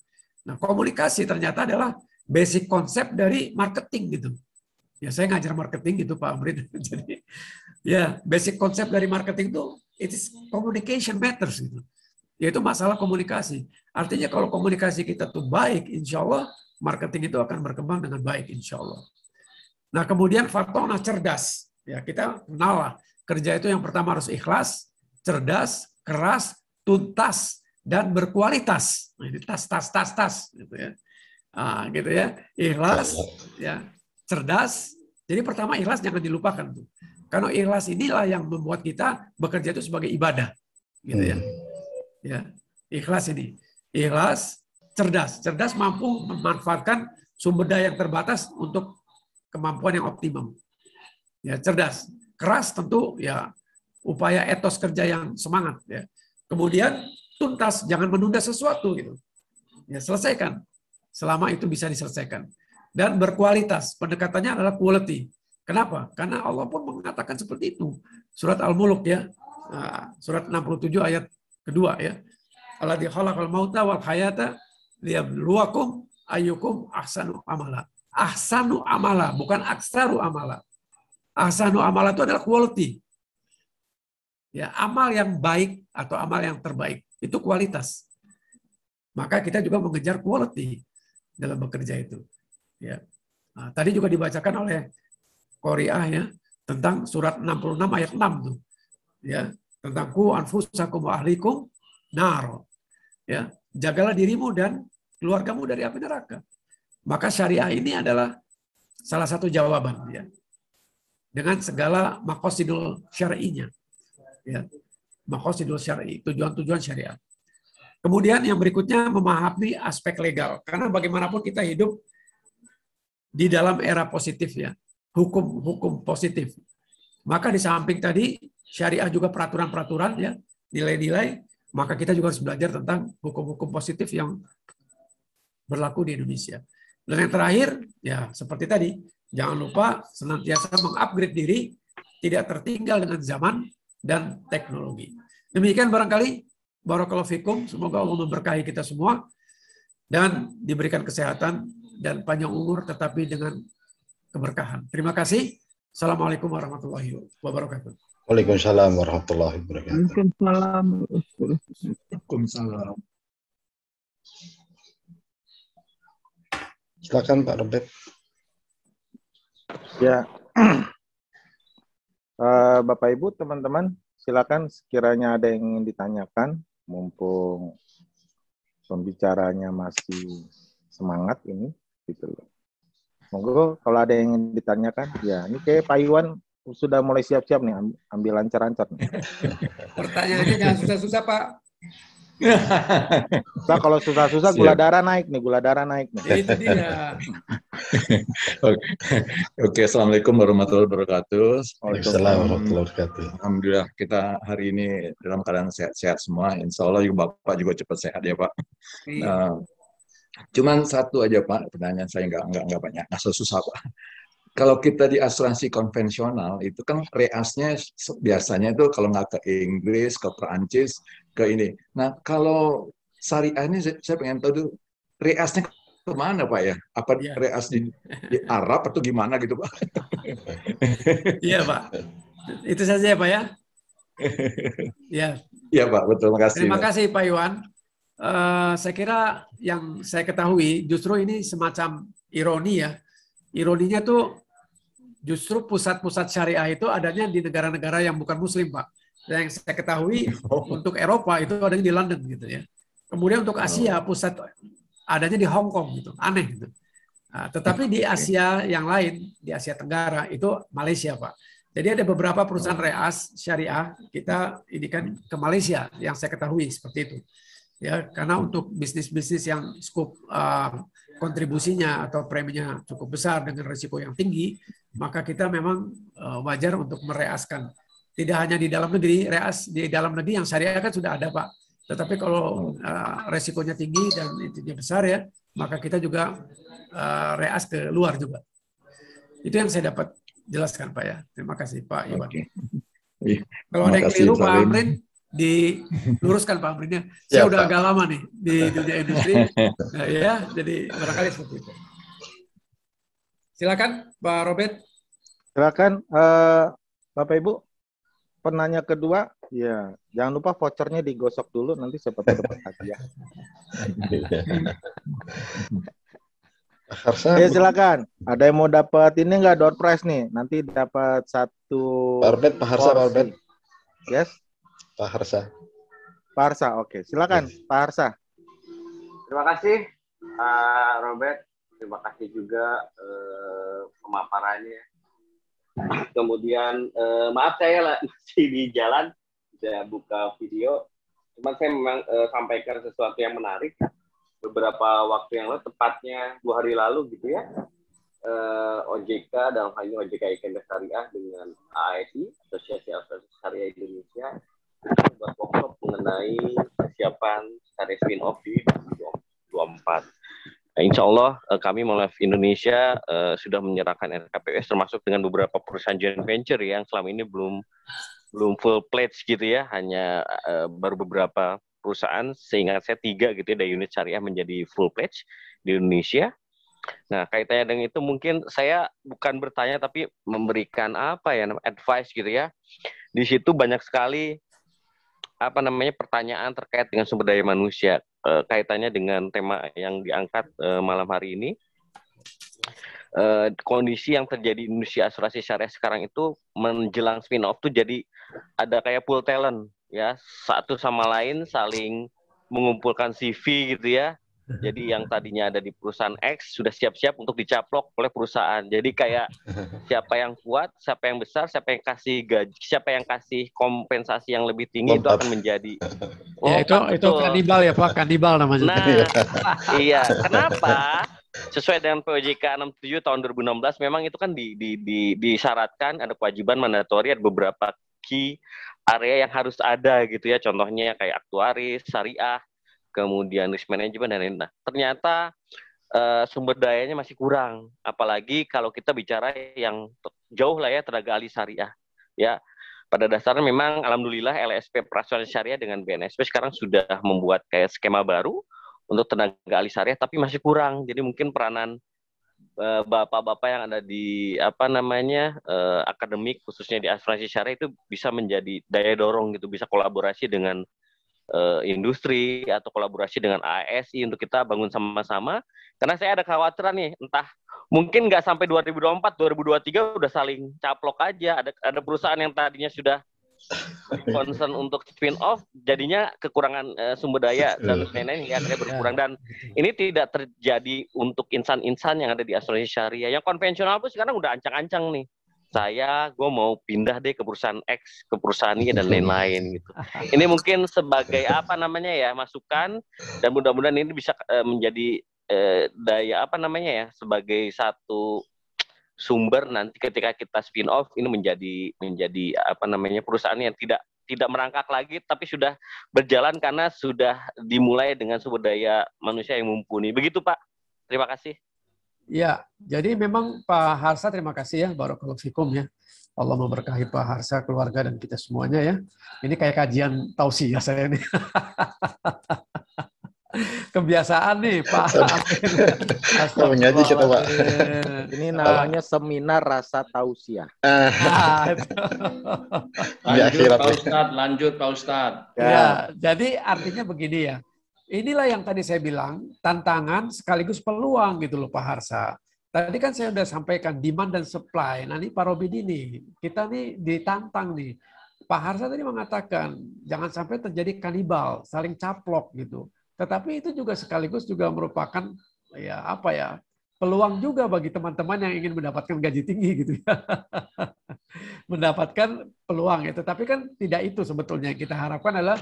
Nah, komunikasi ternyata adalah basic konsep dari marketing gitu. Ya, saya ngajar marketing gitu Pak Amrin. Jadi, ya basic konsep dari marketing itu it is communication matters gitu. Yaitu masalah komunikasi. Artinya kalau komunikasi kita tuh baik, insya Allah marketing itu akan berkembang dengan baik, insya Allah. Nah kemudian fatonah, cerdas. Ya kita kenal lah, kerja itu yang pertama harus ikhlas, cerdas, keras, tuntas, dan berkualitas. Nah, ini tas, gitu ya. Nah, gitu ya, ikhlas, ya, cerdas. Jadi pertama ikhlas jangan dilupakan tuh. Karena ikhlas inilah yang membuat kita bekerja itu sebagai ibadah, gitu ya. Ya, ikhlas ini, ikhlas, cerdas mampu memanfaatkan sumber daya yang terbatas untuk kemampuan yang optimum. Ya, cerdas, keras tentu ya upaya etos kerja yang semangat ya. Kemudian tuntas, jangan menunda sesuatu gitu. Ya, selesaikan selama itu bisa diselesaikan. Dan berkualitas, pendekatannya adalah quality. Kenapa? Karena Allah pun mengatakan seperti itu. Surat Al-Mulk ya, surat 67 ayat kedua ya. Alladzi khalaqal mauta wal hayata liyabluwakum ayyukum ahsanu amala. Ahsanu amala, bukan aksaru amala. Ahsanu amala itu adalah quality. Ya, amal yang baik atau amal yang terbaik itu kualitas. Maka kita juga mengejar quality dalam bekerja itu. Ya. Nah, tadi juga dibacakan oleh Qori'ah ya tentang surat 66 ayat 6 tuh. Ya, tentang ku anfusakum wa ahlikum nar. Ya, jagalah dirimu dan keluargamu dari api neraka. Maka syariah ini adalah salah satu jawaban ya. Dengan segala maqasidul syar'inya. Ya. Maqasidul syar'i, tujuan-tujuan syariat. Kemudian yang berikutnya memahami aspek legal. Karena bagaimanapun kita hidup di dalam era positif ya. Hukum positif. Maka di samping tadi syariah juga peraturan-peraturan ya, nilai-nilai, maka kita juga harus belajar tentang hukum-hukum positif yang berlaku di Indonesia. Dan yang terakhir ya seperti tadi, jangan lupa senantiasa mengupgrade diri, tidak tertinggal dengan zaman dan teknologi. Demikian barangkali, barakallahu fikum, semoga Allah memberkahi kita semua dan diberikan kesehatan dan panjang umur tetapi dengan keberkahan. Terima kasih. Assalamualaikum warahmatullahi wabarakatuh. Waalaikumsalam warahmatullahi wabarakatuh. Waalaikumsalam. Silakan Pak Robert. Ya, Bapak Ibu, teman-teman, silakan sekiranya ada yang ingin ditanyakan, mumpung pembicaranya masih semangat ini, gitu loh. Monggo kalau ada yang ingin ditanyakan, ya ini kayak Pak Iwan sudah mulai siap-siap nih, ambil lancar-lancar. Pertanyaannya jangan susah-susah Pak. Nah, kalau susah-susah gula darah naik nih, gula darah naik nih. Itu dia. Oke, Assalamualaikum warahmatullahi wabarakatuh. Waalaikumsalam warahmatullahi wabarakatuh. Alhamdulillah kita hari ini dalam keadaan sehat-sehat semua. Insya Allah juga Bapak juga cepat sehat ya Pak. Cuman satu aja Pak, pertanyaan saya nggak banyak, nggak susah Pak. Kalau kita di asuransi konvensional itu kan reasnya biasanya itu kalau nggak ke Inggris, ke Perancis, ke ini. Nah kalau syariah ini saya pengen tahu dulu reasnya kemana Pak ya? Apa reas di Arab atau gimana gitu Pak? Iya Pak. Itu saja ya Pak ya. Ya. Iya Pak, betul. Terima kasih. Terima kasih Pak Iwan. Saya kira yang saya ketahui justru ini semacam ironi ya. Ironinya tuh justru pusat-pusat syariah itu adanya di negara-negara yang bukan Muslim Pak. Dan yang saya ketahui untuk Eropa itu adanya di London gitu ya. Kemudian untuk Asia pusat adanya di Hong Kong gitu, aneh gitu. Nah, tetapi di Asia yang lain, di Asia Tenggara itu Malaysia Pak. Jadi ada beberapa perusahaan reas syariah kita ini kan ke Malaysia yang saya ketahui seperti itu. Ya, karena untuk bisnis-bisnis yang skop kontribusinya atau preminya cukup besar dengan risiko yang tinggi, maka kita memang wajar untuk mereaskan. Tidak hanya di dalam negeri, reas di dalam negeri yang syariah kan sudah ada Pak. Tetapi kalau resikonya tinggi dan intinya besar ya, maka kita juga reas ke luar juga. Itu yang saya dapat jelaskan Pak ya. Terima kasih Pak Iwan. Kalau ada yang keliru Pak Amrin, diluruskan Pak Amrinnya. Saya udah agak lama nih di dunia industri. Nah, ya, jadi barangkali seperti itu. Silakan Pak Robert. Silakan Bapak Ibu. Penanya kedua, ya jangan lupa vouchernya digosok dulu, nanti siapa tahu dapat hadiah. Ya silakan. Ada yang mau dapat ini nggak door prize nih? Nanti dapat satu. Pak Harsa. Yes. Pak Harsa. Pak Harsa, oke. Silakan Pak Harsa. Terima kasih Pak Robert. Terima kasih juga pemaparannya. Kemudian maaf saya masih di jalan, saya buka video. Cuman saya memang sampaikan sesuatu yang menarik beberapa waktu yang lalu, tepatnya 2 hari lalu gitu ya. OJK dalam hal ini OJK Ikan Syariah dengan ASI, Asosiasi Syariah Indonesia, membuat workshop mengenai persiapan syariah spin-off di 2024. Nah, insya Allah kami Maulaf Indonesia sudah menyerahkan RKPS termasuk dengan beberapa perusahaan joint venture yang selama ini belum full pledge gitu ya, hanya baru beberapa perusahaan, seingat saya 3 gitu ya, dari unit syariah menjadi full pledge di Indonesia. Nah, kaitannya dengan itu mungkin saya bukan bertanya tapi memberikan advice gitu ya. Di situ banyak sekali pertanyaan terkait dengan sumber daya manusia, kaitannya dengan tema yang diangkat malam hari ini. Kondisi yang terjadi di industri asuransi syariah sekarang itu menjelang spin off tuh jadi ada kayak pool talent ya, satu sama lain saling mengumpulkan CV gitu ya. Jadi yang tadinya ada di perusahaan X sudah siap-siap untuk dicaplok oleh perusahaan. Jadi kayak siapa yang kuat, siapa yang besar, siapa yang kasih gaji, siapa yang kasih kompensasi yang lebih tinggi itu akan menjadi. Ya, itu kanibal ya Pak, kanibal namanya. Nah, iya. Kenapa? Sesuai dengan POJK 67 tahun 2016 memang itu kan disyaratkan ada kewajiban mandatori, ada beberapa key area yang harus ada gitu ya. Contohnya kayak aktuaris, syariah, kemudian risk management dan lain-lain. Nah, ternyata sumber dayanya masih kurang, apalagi kalau kita bicara yang jauh lah ya, tenaga ahli syariah. Ya, pada dasarnya memang alhamdulillah LSP Perasuransi Syariah dengan BNSP sekarang sudah membuat kayak skema baru untuk tenaga ahli syariah, tapi masih kurang. Jadi mungkin peranan bapak-bapak yang ada di akademik khususnya di asuransi syariah itu bisa menjadi daya dorong gitu, bisa kolaborasi dengan industri atau kolaborasi dengan ASI untuk kita bangun sama-sama. Karena saya ada kekhawatiran nih, entah mungkin nggak sampai 2024, 2023 udah saling caplok aja. Ada perusahaan yang tadinya sudah concern untuk spin off, jadinya kekurangan sumber daya dan lain-lain yang akhirnya berkurang. Dan ini tidak terjadi untuk insan-insan yang ada di asuransi syariah. Yang konvensional pun sekarang udah ancang-ancang nih. Gue mau pindah deh ke perusahaan X, ke perusahaan ini dan lain-lain gitu. Ini mungkin sebagai masukan, dan mudah-mudahan ini bisa menjadi sebagai satu sumber nanti ketika kita spin off ini menjadi perusahaan yang tidak merangkak lagi tapi sudah berjalan karena sudah dimulai dengan sumber daya manusia yang mumpuni. Begitu Pak. Terima kasih. Ya, jadi memang Pak Harsa terima kasih ya, barakallahu fikum ya. Allah memberkahi Pak Harsa, keluarga dan kita semuanya ya. Ini kayak kajian tausiah saya nih. Kebiasaan nih Pak. Mengaji kita Pak. Ini namanya seminar rasa tausiah. Lanjut Pak Ustadz. Ya, jadi artinya begini ya. Inilah yang tadi saya bilang, tantangan sekaligus peluang gitu loh Pak Harsa. Tadi kan saya sudah sampaikan demand dan supply. Nah ini Pak Robin ini, kita nih ditantang nih. Pak Harsa tadi mengatakan, jangan sampai terjadi kanibal, saling caplok gitu. Tetapi itu juga sekaligus juga merupakan peluang juga bagi teman-teman yang ingin mendapatkan gaji tinggi gitu ya. Mendapatkan peluang ya. Tetapi kan tidak itu sebetulnya yang kita harapkan adalah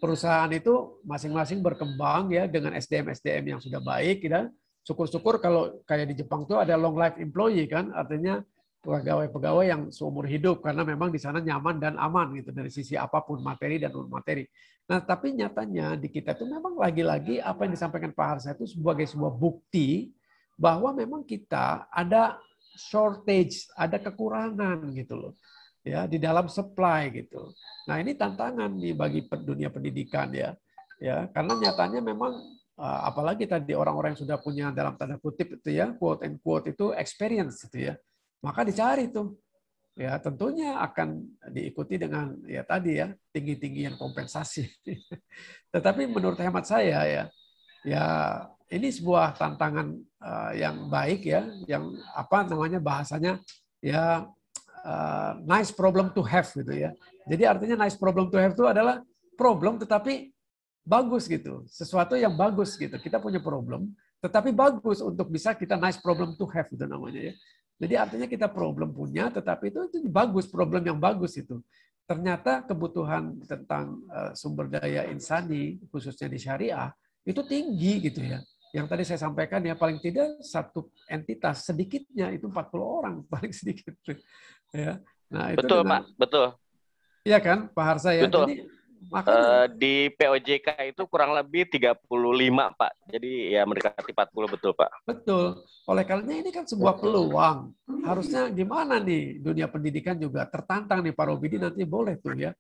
perusahaan itu masing-masing berkembang ya dengan SDM yang sudah baik ya. Syukur-syukur kalau kayak di Jepang tuh ada long life employee kan, artinya pegawai-pegawai yang seumur hidup karena memang di sana nyaman dan aman gitu dari sisi apapun materi dan non materi. Nah, tapi nyatanya di kita itu memang lagi-lagi apa yang disampaikan Pak Harsa itu sebagai sebuah bukti bahwa memang kita ada shortage, ada kekurangan gitu loh. Ya, di dalam supply gitu. Nah, ini tantangan nih bagi dunia pendidikan ya. Ya, karena nyatanya memang apalagi tadi orang-orang yang sudah punya dalam tanda kutip itu ya, quote and quote itu experience gitu ya. Maka dicari tuh. Ya, tentunya akan diikuti dengan ya tadi ya, tinggi-tinggian kompensasi. Tetapi menurut hemat saya ya ini sebuah tantangan yang baik ya, yang bahasanya ya nice problem to have gitu ya. Jadi artinya nice problem to have itu adalah problem tetapi bagus gitu. Sesuatu yang bagus gitu. Kita punya problem tetapi bagus untuk bisa kita nice problem to have itu namanya ya. Jadi artinya kita problem punya, tetapi itu bagus, problem yang bagus itu. Ternyata kebutuhan tentang sumber daya insani, khususnya di syariah, itu tinggi gitu ya. Yang tadi saya sampaikan ya, paling tidak satu entitas sedikitnya itu 40 orang paling sedikit. Ya. Nah, itu betul, dengan, Pak, betul. Iya kan, Pak Harsa ya. Betul. Jadi makanya di POJK itu kurang lebih 35, Pak. Jadi ya mendekati 40, betul, Pak. betul. Oleh karenanya ini kan sebuah peluang. Harusnya gimana nih dunia pendidikan juga tertantang nih Pak Robidi, nanti boleh tuh ya.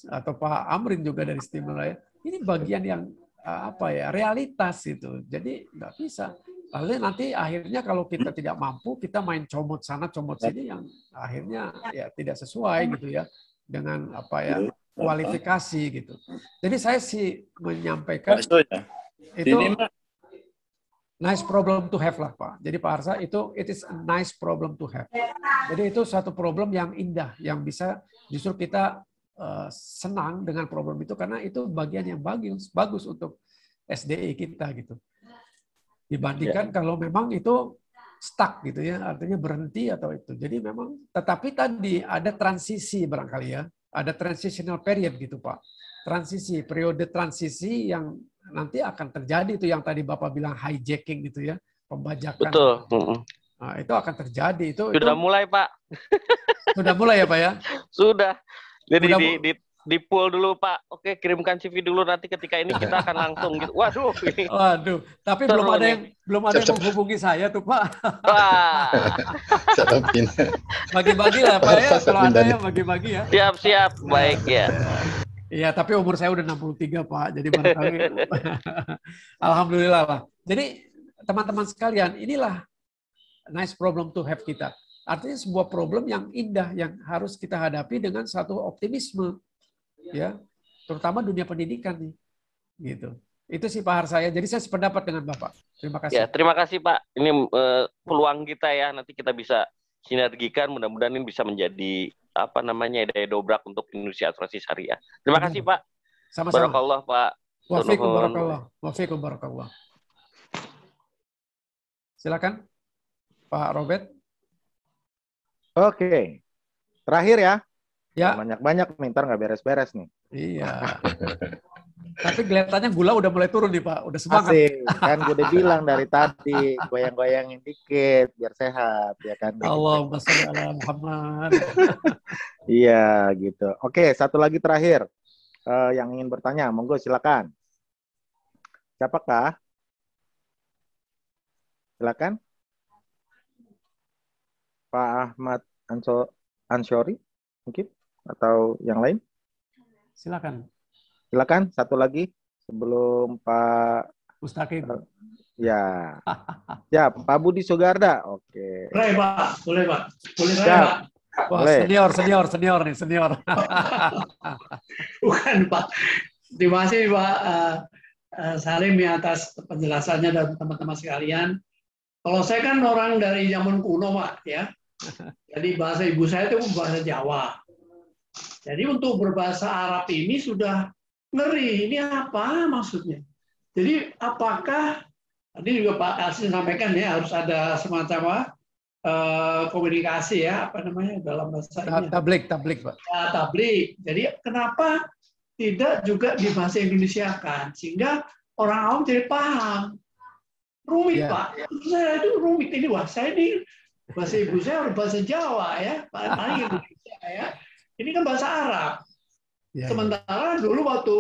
Atau Pak Amrin juga dari Stimula ya. Ini bagian yang apa ya, realitas itu. Jadi nggak bisa. Lalu nanti akhirnya kalau kita tidak mampu, kita main comot sana, comot sini yang akhirnya ya tidak sesuai gitu ya dengan apa ya, kualifikasi gitu. Jadi saya sih menyampaikan itu nice problem to have lah Pak. Jadi Pak Arsa itu it is a nice problem to have. Jadi itu satu problem yang indah yang bisa justru kita senang dengan problem itu karena itu bagian yang bagus untuk SDI kita gitu. Dibandingkan kalau memang itu stuck gitu ya, artinya berhenti atau itu. Jadi memang tetapi tadi ada transisi barangkali ya. Ada transitional period gitu Pak. Transisi, periode transisi yang nanti akan terjadi itu yang tadi Bapak bilang hijacking gitu ya, pembajakan. Betul. Nah, itu akan terjadi itu. Sudah mulai Pak. Sudah mulai ya Pak ya? Sudah. Jadi di pool dulu Pak. Oke, kirimkan CV dulu nanti ketika ini kita akan langsung gitu. Waduh. Ini. Waduh. Tapi belum ada yang menghubungi saya tuh Pak. Wah. Bagi-bagi lah Pak ya. Kalau ada yang bagi-bagi ya. Siap. Baik ya. Iya, tapi umur saya udah 63 Pak. Jadi barangkali. Alhamdulillah lah. Jadi teman-teman sekalian, inilah nice problem to have kita. Artinya sebuah problem yang indah yang harus kita hadapi dengan satu optimisme. Ya, terutama dunia pendidikan nih, gitu. Itu sih Pak Harsaya. Jadi saya sependapat dengan Bapak. Terima kasih. Ya, terima kasih Pak. Ini peluang kita ya. Nanti kita bisa sinergikan. Mudah-mudahan ini bisa menjadi apa namanya daya dobrak untuk industri asuransi syariah. Terima kasih Pak. Sama-sama. Barakallah Pak. Wafikum barakallah. Wafikum barakallah. Silakan Pak Robert. Oke, terakhir ya. Ya. Banyak-banyak nih, ntar nggak beres-beres nih. Iya. Tapi kelihatannya gula udah mulai turun nih Pak, udah semangat. Asik, kan gue udah bilang dari tadi, goyang-goyangin dikit biar sehat, ya kan. Allahumma sholli ala Muhammad. Iya, gitu. Oke, satu lagi terakhir. Yang ingin bertanya, monggo silakan. Siapakah? Silakan. Pak Ahmad Ansyori, mungkin? Atau yang lain? Silakan. Silakan, satu lagi sebelum Pak Mustaqim. Ya. Ya, Pak Budi Sugarda. Oke. Boleh, Pak. Boleh, Pak. Boleh saya, Siap. Pak. Wah, senior nih, senior. Bukan, Pak. Terima kasih, Pak Salim ya atas penjelasannya dan teman-teman sekalian. Kalau saya kan orang dari zaman kuno, Pak, ya. Jadi bahasa ibu saya itu bahasa Jawa. Jadi untuk berbahasa Arab ini sudah ngeri. Ini apa maksudnya? Jadi apakah tadi juga Pak Asin sampaikan ya harus ada semacam komunikasi ya apa namanya dalam bahasa ini. Tablik Pak. Ya, tablik. Jadi kenapa tidak juga di bahasa Indonesia kan sehingga orang awam jadi paham. Rumit ya. Pak. Saya itu rumit ini wah saya ini bahasa ibu saya harus bahasa Jawa ya, paling Indonesia ya. Ini kan bahasa Arab. Ya, sementara dulu waktu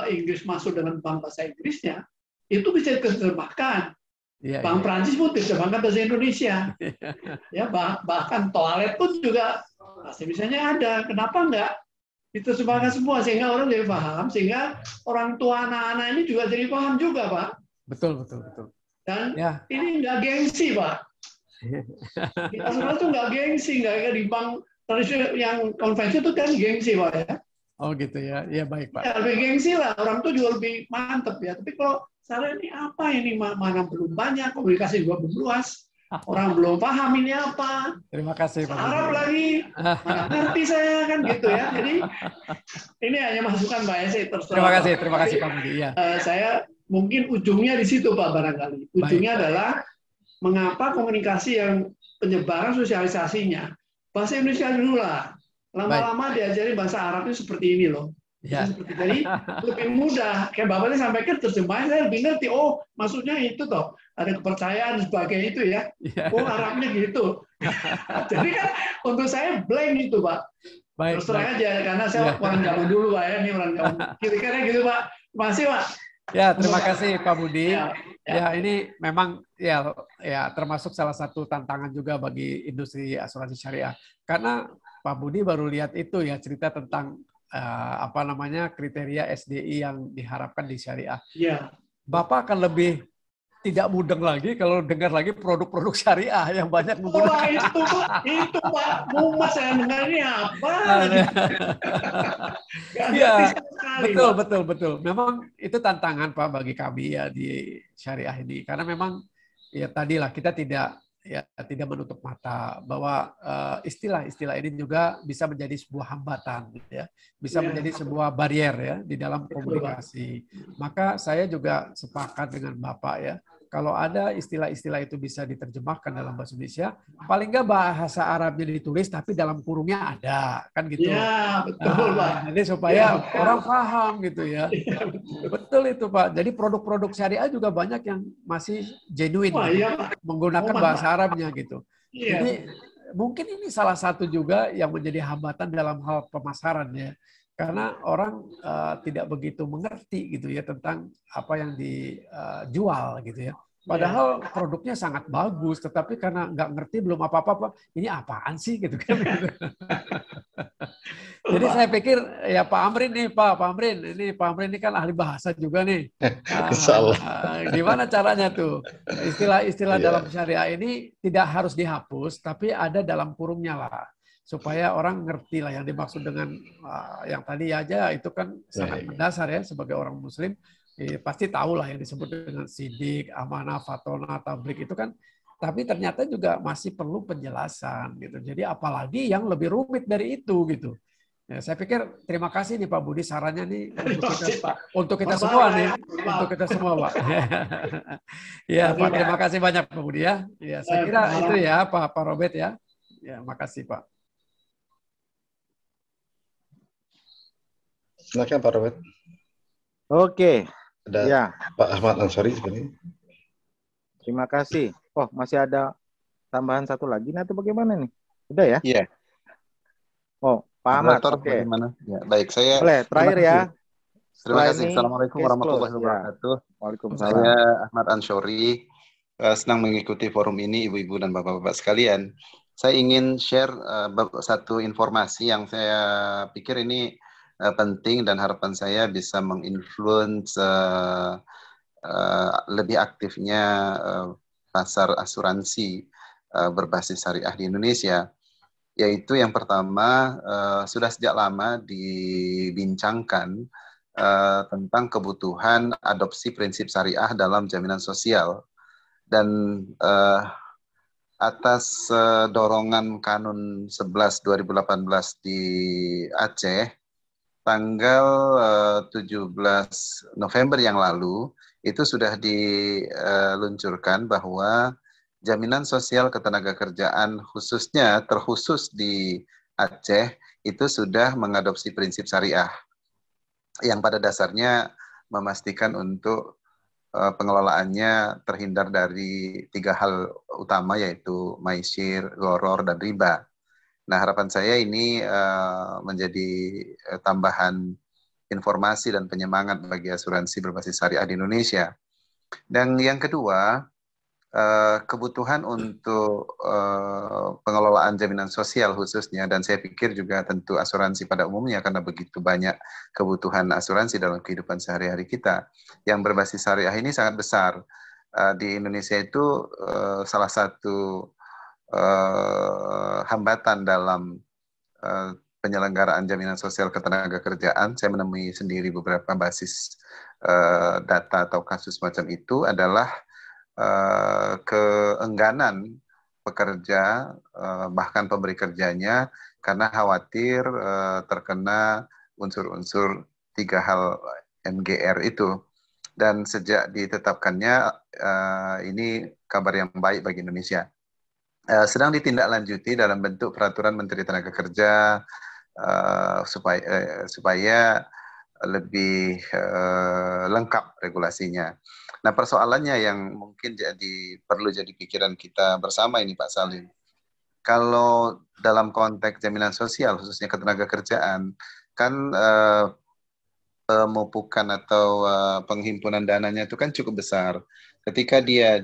Inggris masuk dengan bank bahasa Inggrisnya, itu bisa diterjemahkan. Ya, Bank Prancis pun diterjemahkan bahasa Indonesia. Ya, bahkan toilet pun juga bahasa Indonesianya ada. Kenapa enggak diterjemahkan semua sehingga orang jadi paham, sehingga orang tua anak-anak ini juga jadi paham juga, Pak. Betul. Dan ini enggak gengsi, Pak. Kita semua tuh nggak gengsi, nggak kayak di bank tradisional yang konvensi itu kan gengsi Pak ya. Oh gitu ya, ya baik Pak. Ya, lebih gengsi lah, orang tuh juga lebih mantep ya. Tapi kalau saya ini apa ini mana belum banyak, komunikasi juga belum luas, orang belum paham ini apa. Terima kasih Pak. Arab lagi, mana ngerti saya kan gitu ya. Jadi ini hanya masukan Pak ya, saya terserah. Terima kasih Pak Budi. Ya. Saya mungkin ujungnya di situ Pak barangkali. Ujungnya adalah mengapa komunikasi yang penyebaran sosialisasinya. Bahasa Indonesia dulu lah. Lama-lama diajari bahasa Arabnya seperti ini loh. Ya. Jadi lebih mudah. Kayak Bapak tadi sampaikan terjemahan saya lebih ngerti. Oh, maksudnya itu toh. Ada kepercayaan dan sebagainya itu ya. Oh, Arabnya gitu. Jadi kan untuk saya blank itu, Pak. Baik, terus terang aja karena saya orang jauh dulu, Pak ya. Ini orang jauh. Kira-kira gitu, Pak. Terima kasih, Pak. Ya, terima kasih Pak Budi. Ya, ini memang ya termasuk salah satu tantangan juga bagi industri asuransi syariah. Karena Pak Budi baru lihat itu ya, cerita tentang apa namanya kriteria SDI yang diharapkan di syariah. Ya. Bapak akan lebih tidak mudeng lagi kalau dengar lagi produk-produk syariah yang banyak menggunakan. Itu Pak, mumet saya dengarnya apa? Iya, betul. Memang itu tantangan Pak bagi kami ya di syariah ini, karena memang ya tadilah kita tidak menutup mata bahwa istilah-istilah ini juga bisa menjadi sebuah hambatan, ya, bisa menjadi sebuah barrier ya di dalam komunikasi. Maka saya juga sepakat dengan Bapak ya, kalau ada istilah-istilah itu bisa diterjemahkan dalam bahasa Indonesia, paling nggak bahasa Arabnya ditulis tapi dalam kurungnya ada, kan gitu. Ya, betul Pak. Jadi supaya orang paham gitu ya. Betul itu Pak. Jadi produk-produk syariah juga banyak yang masih genuine gitu, menggunakan bahasa Arabnya gitu. Jadi mungkin ini salah satu juga yang menjadi hambatan dalam hal pemasaran ya. Karena orang tidak begitu mengerti gitu ya tentang apa yang dijual gitu ya. Padahal produknya sangat bagus, tetapi karena nggak ngerti belum apa-apa, ini apaan sih gitu kan? Jadi saya pikir ya Pak Amrin nih, Pak Amrin ini kan ahli bahasa juga nih. Gimana caranya tuh istilah-istilah dalam syariah ini tidak harus dihapus, tapi ada dalam kurungnya lah. Supaya orang ngerti lah yang dimaksud dengan yang tadi aja itu kan sangat mendasar ya sebagai orang Muslim pasti tahu lah yang disebut dengan sidik, amanah, fatona, tablik itu kan, tapi ternyata juga masih perlu penjelasan gitu. Jadi apalagi yang lebih rumit dari itu gitu. Ya, saya pikir terima kasih nih Pak Budi sarannya nih untuk kita semua nih, untuk kita semua Pak. Ya Pak, terima kasih banyak Pak Budi ya. Ya saya kira itu ya Pak Robert ya. Ya makasih Pak. Silakan Pak Robert. Oke. Ada ya. Pak Ahmad Ansori sebenarnya. Terima kasih. Oh, masih ada tambahan satu lagi atau bagaimana nih? Udah ya? Iya. Oh, Pak Ahmad. Oke. Bagaimana? Ya, baik, saya boleh terakhir ya. Terima kasih. Assalamualaikum warahmatullahi wabarakatuh. Waalaikumsalam. Saya Ahmad Ansori. Senang mengikuti forum ini, ibu-ibu dan bapak-bapak sekalian. Saya ingin share satu informasi yang saya pikir ini penting dan harapan saya bisa menginfluence lebih aktifnya pasar asuransi berbasis syariah di Indonesia, yaitu yang pertama sudah sejak lama dibincangkan tentang kebutuhan adopsi prinsip syariah dalam jaminan sosial, dan atas dorongan Kanun 11 2018 di Aceh tanggal 17 November yang lalu itu sudah diluncurkan bahwa jaminan sosial ketenagakerjaan khususnya terkhusus di Aceh itu sudah mengadopsi prinsip syariah yang pada dasarnya memastikan untuk pengelolaannya terhindar dari 3 hal utama, yaitu maisir, gharar, dan riba. Nah, harapan saya ini menjadi tambahan informasi dan penyemangat bagi asuransi berbasis syariah di Indonesia. Dan yang kedua, kebutuhan untuk pengelolaan jaminan sosial khususnya, dan saya pikir juga tentu asuransi pada umumnya karena begitu banyak kebutuhan asuransi dalam kehidupan sehari-hari kita, yang berbasis syariah ini sangat besar. Di Indonesia itu salah satu hambatan dalam penyelenggaraan jaminan sosial ketenagakerjaan, saya menemui sendiri beberapa basis data atau kasus macam itu adalah keengganan pekerja bahkan pemberi kerjanya karena khawatir terkena unsur-unsur 3 hal MGR itu. Dan sejak ditetapkannya ini kabar yang baik bagi Indonesia. sedang ditindaklanjuti dalam bentuk peraturan Menteri Tenaga Kerja supaya lebih lengkap regulasinya. Nah, persoalannya yang mungkin perlu jadi pikiran kita bersama ini Pak Salim. Kalau dalam konteks jaminan sosial, khususnya ketenagakerjaan, kan pemupukan atau penghimpunan dananya itu kan cukup besar. Ketika dia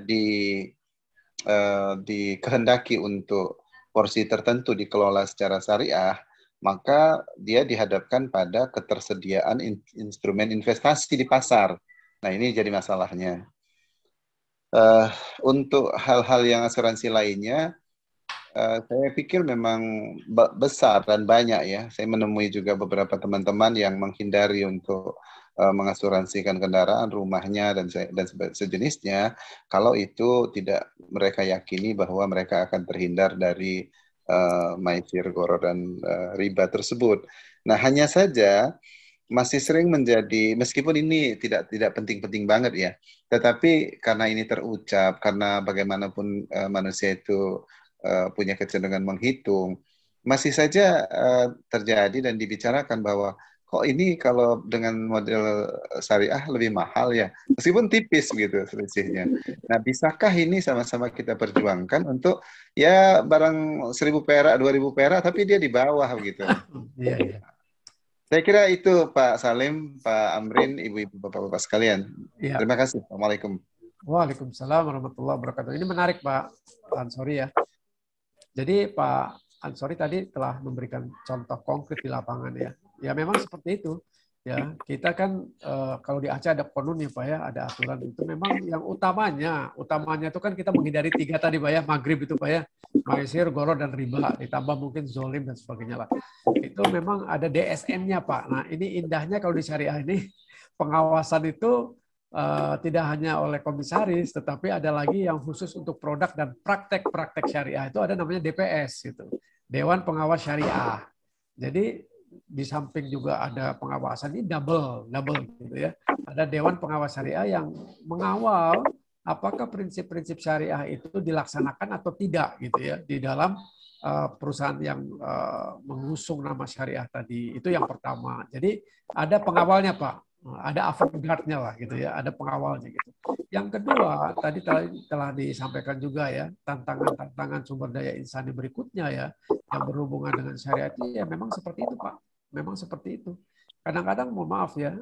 dikehendaki untuk porsi tertentu dikelola secara syariah, maka dia dihadapkan pada ketersediaan instrumen investasi di pasar. Nah, ini jadi masalahnya. Untuk hal-hal yang asuransi lainnya, saya pikir memang besar dan banyak ya. Saya menemui juga beberapa teman-teman yang menghindari untuk mengasuransikan kendaraan, rumahnya, dan sejenisnya, kalau itu tidak mereka yakini bahwa mereka akan terhindar dari maisir, gharar, dan riba tersebut. Nah, hanya saja masih sering menjadi, meskipun ini tidak penting-penting banget ya, tetapi karena ini terucap, karena bagaimanapun manusia itu punya kecenderungan menghitung, masih saja terjadi dan dibicarakan bahwa kok ini kalau dengan model syariah lebih mahal ya, meskipun tipis gitu selisihnya. Nah, bisakah ini sama-sama kita perjuangkan untuk ya barang 1.000 perak, 2.000 perak, tapi dia di bawah gitu. Iya, iya. Saya kira itu Pak Salim, Pak Amrin, Ibu-ibu, Bapak-bapak sekalian. Iya. Terima kasih. Assalamualaikum. Waalaikumsalam warahmatullahi wabarakatuh. Ini menarik Pak Ansori ya. Jadi Pak Ansori tadi telah memberikan contoh konkret di lapangan ya. Ya memang seperti itu. Ya, kita kan kalau di Aceh ada konun ya Pak ya, ada aturan itu memang yang utamanya itu kan kita menghindari 3 tadi Pak ya, maghrib itu Pak ya, maisir, gharar, dan riba, ditambah mungkin zolim dan sebagainya lah. Itu memang ada DSN-nya Pak. Nah ini indahnya kalau di syariah ini pengawasan itu tidak hanya oleh komisaris, tetapi ada lagi yang khusus untuk produk dan praktek-praktek syariah itu ada namanya DPS gitu, Dewan Pengawas Syariah. Jadi di samping juga ada pengawasan, ini double gitu ya. Ada Dewan Pengawas Syariah yang mengawal apakah prinsip-prinsip syariah itu dilaksanakan atau tidak gitu ya di dalam perusahaan yang mengusung nama syariah tadi. Itu yang pertama. Jadi ada pengawalnya Pak, ada avant-garde-nya lah gitu ya, ada pengawalnya gitu. Yang kedua tadi telah disampaikan juga ya, tantangan sumber daya insani berikutnya ya yang berhubungan dengan syariat ya memang seperti itu Pak, memang seperti itu. Kadang-kadang mohon maaf ya,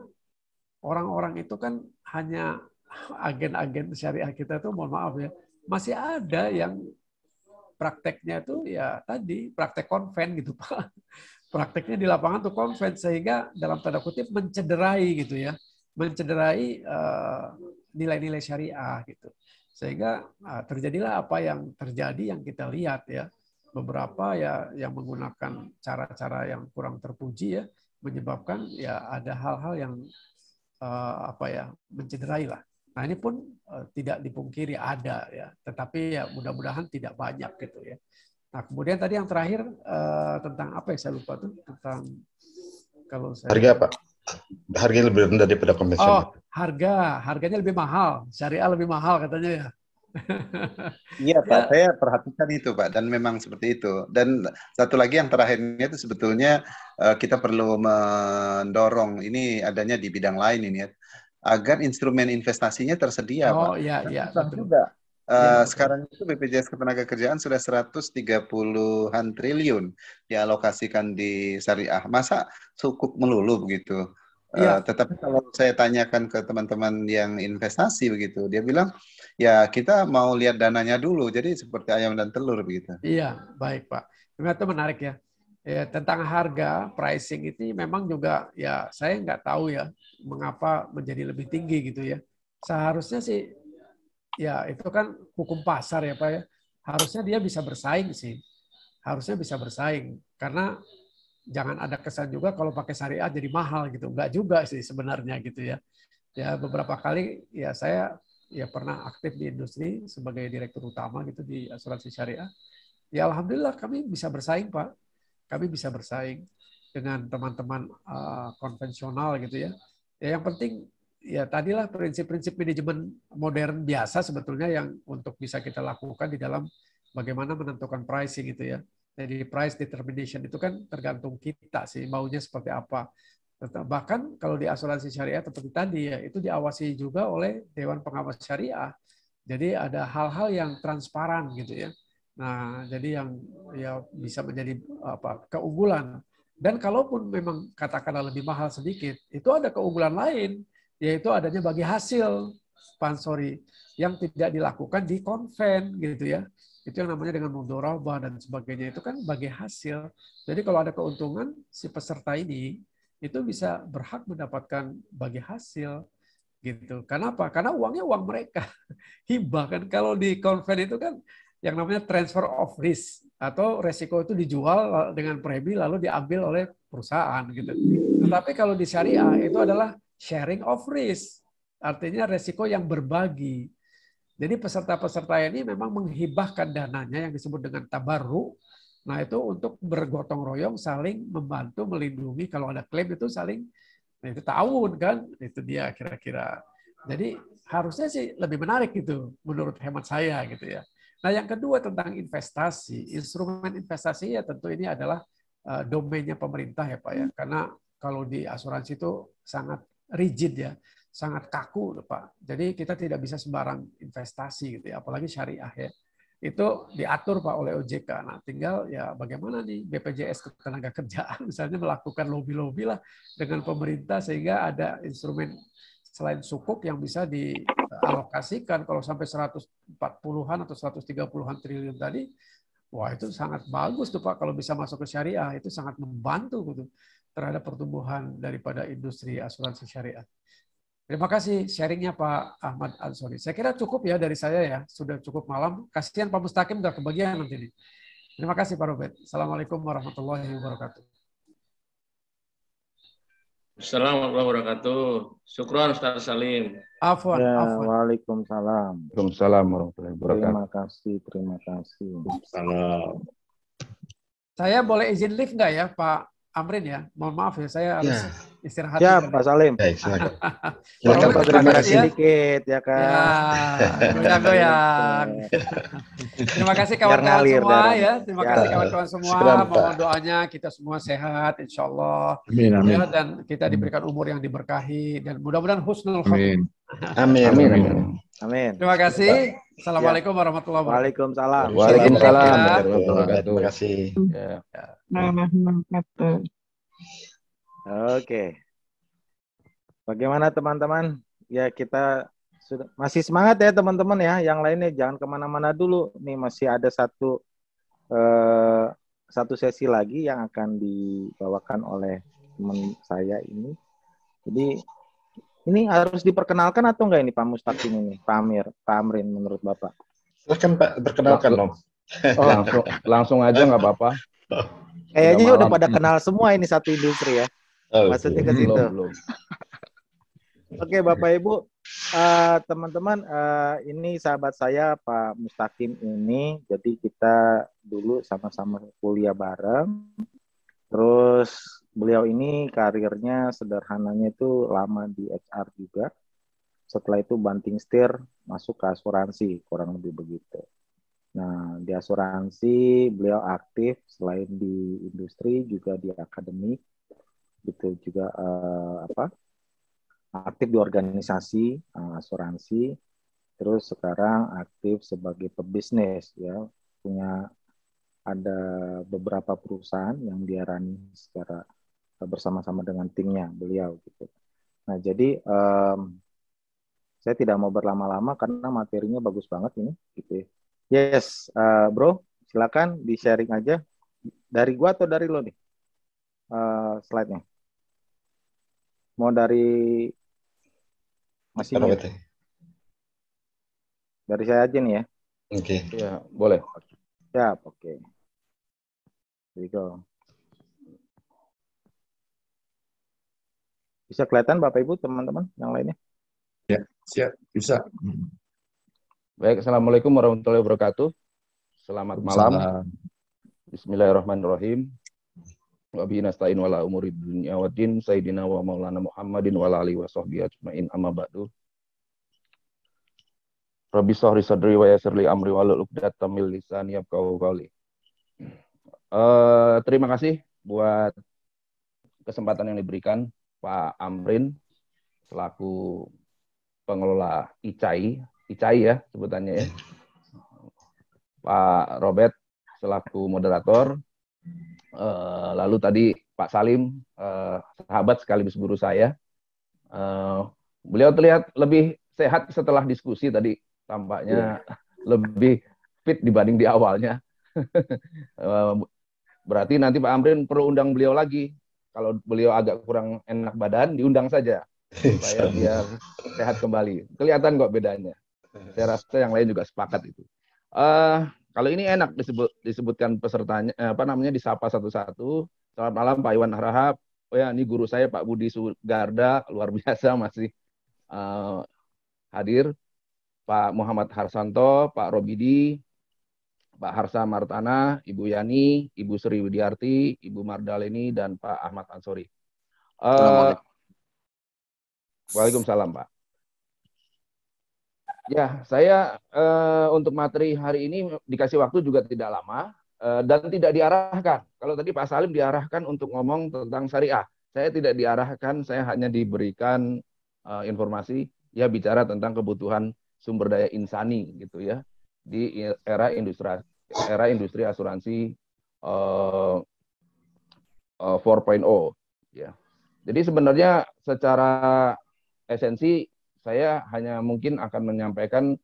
orang-orang itu kan hanya agen-agen syariah kita tuh mohon maaf ya, masih ada yang prakteknya itu ya tadi praktek konven gitu Pak. Prakteknya di lapangan tuh konven sehingga dalam tanda kutip mencederai gitu ya, mencederai nilai-nilai syariah gitu. Sehingga terjadilah apa yang terjadi yang kita lihat ya. Beberapa ya yang menggunakan cara-cara yang kurang terpuji ya menyebabkan ya ada hal-hal yang mencederai lah. Nah ini pun tidak dipungkiri ada ya, tetapi ya mudah-mudahan tidak banyak gitu ya. Nah kemudian tadi yang terakhir tentang apa ya saya lupa tuh, tentang kalau saya harga Pak, harga lebih rendah daripada konvensional. Oh harganya lebih mahal, syariah lebih mahal katanya ya. Iya Pak, saya perhatikan itu Pak, dan memang seperti itu. Dan satu lagi yang terakhirnya itu sebetulnya kita perlu mendorong ini adanya di bidang lain ini ya, agar instrumen investasinya tersedia Pak. Oh iya iya betul. Juga sekarang itu BPJS Ketenagakerjaan sudah 130-an triliun dialokasikan di syariah. Masa cukup melulu begitu? Tetapi kalau saya tanyakan ke teman-teman yang investasi begitu, dia bilang ya kita mau lihat dananya dulu, jadi seperti ayam dan telur begitu. Iya, baik Pak. Itu menarik ya. Ya, tentang harga pricing itu memang juga ya saya nggak tahu ya mengapa menjadi lebih tinggi gitu ya. Seharusnya sih ya itu kan hukum pasar ya Pak ya. Harusnya dia bisa bersaing sih. Harusnya bisa bersaing karena jangan ada kesan juga kalau pakai syariah jadi mahal gitu. Enggak juga sih sebenarnya gitu ya. Ya beberapa kali ya saya ya pernah aktif di industri sebagai direktur utama gitu di asuransi syariah. Ya alhamdulillah kami bisa bersaing Pak. Kami bisa bersaing dengan teman-teman konvensional gitu ya. Ya yang penting ya tadilah prinsip-prinsip manajemen modern biasa sebetulnya yang untuk bisa kita lakukan di dalam bagaimana menentukan pricing itu ya. Jadi price determination itu kan tergantung kita sih maunya seperti apa. Bahkan kalau di asuransi syariah seperti tadi ya, itu diawasi juga oleh Dewan Pengawas Syariah. Jadi ada hal-hal yang transparan gitu ya. Nah, jadi yang ya bisa menjadi keunggulan. Dan kalaupun memang katakanlah lebih mahal sedikit, itu ada keunggulan lain, yaitu adanya bagi hasil sponsori yang tidak dilakukan di konven gitu ya. Itu yang namanya dengan mudharabah dan sebagainya, itu kan bagi hasil. Jadi kalau ada keuntungan, si peserta ini itu bisa berhak mendapatkan bagi hasil gitu. Karena apa? Karena uangnya uang mereka. Hibah kan, kalau di konven itu kan yang namanya transfer of risk, atau resiko itu dijual dengan premi lalu diambil oleh perusahaan gitu. Tetapi kalau di syariah itu adalah sharing of risk, artinya resiko yang berbagi. Jadi peserta-peserta ini memang menghibahkan dananya yang disebut dengan tabarru. Nah itu untuk bergotong royong, saling membantu, melindungi. Kalau ada klaim itu saling, nah itu ta'awun kan, itu dia kira-kira. Jadi harusnya sih lebih menarik gitu, menurut hemat saya gitu ya. Nah yang kedua tentang investasi, instrumen investasi ya tentu ini adalah domainnya pemerintah ya Pak ya. Karena kalau di asuransi itu sangat rigid ya, sangat kaku Pak. Jadi kita tidak bisa sembarang investasi gitu ya, apalagi syariah ya. Itu diatur Pak oleh OJK. Nah, tinggal ya bagaimana nih BPJS Ketenagakerjaan misalnya melakukan lobby-lobby lah dengan pemerintah sehingga ada instrumen selain sukuk yang bisa dialokasikan. Kalau sampai 140-an atau 130-an triliun tadi, wah itu sangat bagus tuh Pak kalau bisa masuk ke syariah, itu sangat membantu gitu terhadap pertumbuhan daripada industri asuransi syariah. Terima kasih sharingnya Pak Ahmad Ansori. Saya kira cukup ya dari saya ya, sudah cukup malam. Kasihan Pak Mustaqim nggak kebagian nanti nih. Terima kasih Pak Robert. Assalamualaikum warahmatullahi wabarakatuh. Assalamualaikum warahmatullahi wabarakatuh. Syukran Ustaz Salim. Afwan. Waalaikumsalam. Waalaikumsalam warahmatullahi wabarakatuh. Terima kasih. Salam. Saya boleh izin live nggak ya Pak Amrin ya? Mohon maaf ya, saya harus istirahat. Ya, Pak Salim. Silakan. Silakan Pak sedikit ya kan. Ya, goyang. Terima kasih kawan-kawan semua ya. Terima kasih kawan-kawan semua. Mohon doanya kita semua sehat, insya Allah. Amin, amin. Ya, dan kita diberikan umur yang diberkahi dan mudah-mudahan husnul khotimah. Amin. Amin. Amin. Terima kasih. Assalamualaikum warahmatullahi wabarakatuh. Waalaikumsalam. Waalaikumsalam. Terima kasih. Oke. Bagaimana teman-teman? Ya kita sudah masih semangat ya teman-teman ya. Yang lainnya jangan kemana-mana dulu. Nih masih ada satu sesi lagi yang akan dibawakan oleh teman saya ini. Jadi ini harus diperkenalkan atau enggak ini Pak Mustaqim ini, Pak Amrin menurut Bapak? Silahkan Pak, perkenalkan dong. Langsung aja nggak apa-apa. Kayaknya udah pada kenal semua ini satu industri ya. Maksudnya ke situ. Belum. Oke Bapak Ibu, teman-teman, ini sahabat saya Pak Mustaqim ini. Jadi kita dulu sama-sama kuliah bareng. Terus beliau ini karirnya sederhananya itu lama di HR juga. Setelah itu banting setir masuk ke asuransi, kurang lebih begitu. Nah, di asuransi beliau aktif selain di industri juga di akademik, gitu juga aktif di organisasi asuransi. Terus sekarang aktif sebagai pebisnis ya, punya ada beberapa perusahaan yang dia running secara bersama-sama dengan timnya beliau gitu. Nah jadi saya tidak mau berlama-lama karena materinya bagus banget ini gitu. Yes, bro, silakan di sharing aja dari gua atau dari lo nih slide-nya. Mau dari masih dari saya aja nih ya. Oke. Ya boleh. Siap, oke. Here we go. Bisa kelihatan Bapak Ibu, teman-teman yang lainnya? Ya, siap, bisa. Baik, Assalamualaikum warahmatullahi wabarakatuh. Selamat malam. Bismillahirrahmanirrahim. Wa bihi nasta'in wala umuri dunya waddin sayyidina wa maulana Muhammadin wa alihi wa sahbihi ajmain amma ba'du. Rabbi shrah li sadri wa yassir li amri wahlul 'uqdatam min lisani yafqahu qawli. Terima kasih buat kesempatan yang diberikan Pak Amrin selaku pengelola ICAI ya sebutannya ya. Pak Robert selaku moderator. Lalu tadi Pak Salim, sahabat sekaligus guru saya. Beliau terlihat lebih sehat setelah diskusi tadi, tampaknya lebih fit dibanding di awalnya. Berarti nanti Pak Amrin perlu undang beliau lagi. Kalau beliau agak kurang enak badan, diundang saja supaya biar sehat kembali. Kelihatan kok bedanya. Saya rasa yang lain juga sepakat itu. Kalau ini enak disebutkan pesertanya, disapa satu-satu. Selamat malam Pak Iwan Harahap. Oh ya, ini guru saya Pak Budi Sugarda, luar biasa masih hadir. Pak Muhammad Harsanto, Pak Robidi, Pak Harsa Martana, Ibu Yani, Ibu Sri Widiarti, Ibu Mardaleni, dan Pak Ahmad Ansori. Waalaikumsalam Pak. Ya, saya untuk materi hari ini dikasih waktu juga tidak lama dan tidak diarahkan. Kalau tadi Pak Salim diarahkan untuk ngomong tentang syariah, saya tidak diarahkan, saya hanya diberikan informasi ya bicara tentang kebutuhan sumber daya insani gitu ya di era industri asuransi 4.0 ya. Jadi sebenarnya secara esensi saya hanya mungkin akan menyampaikan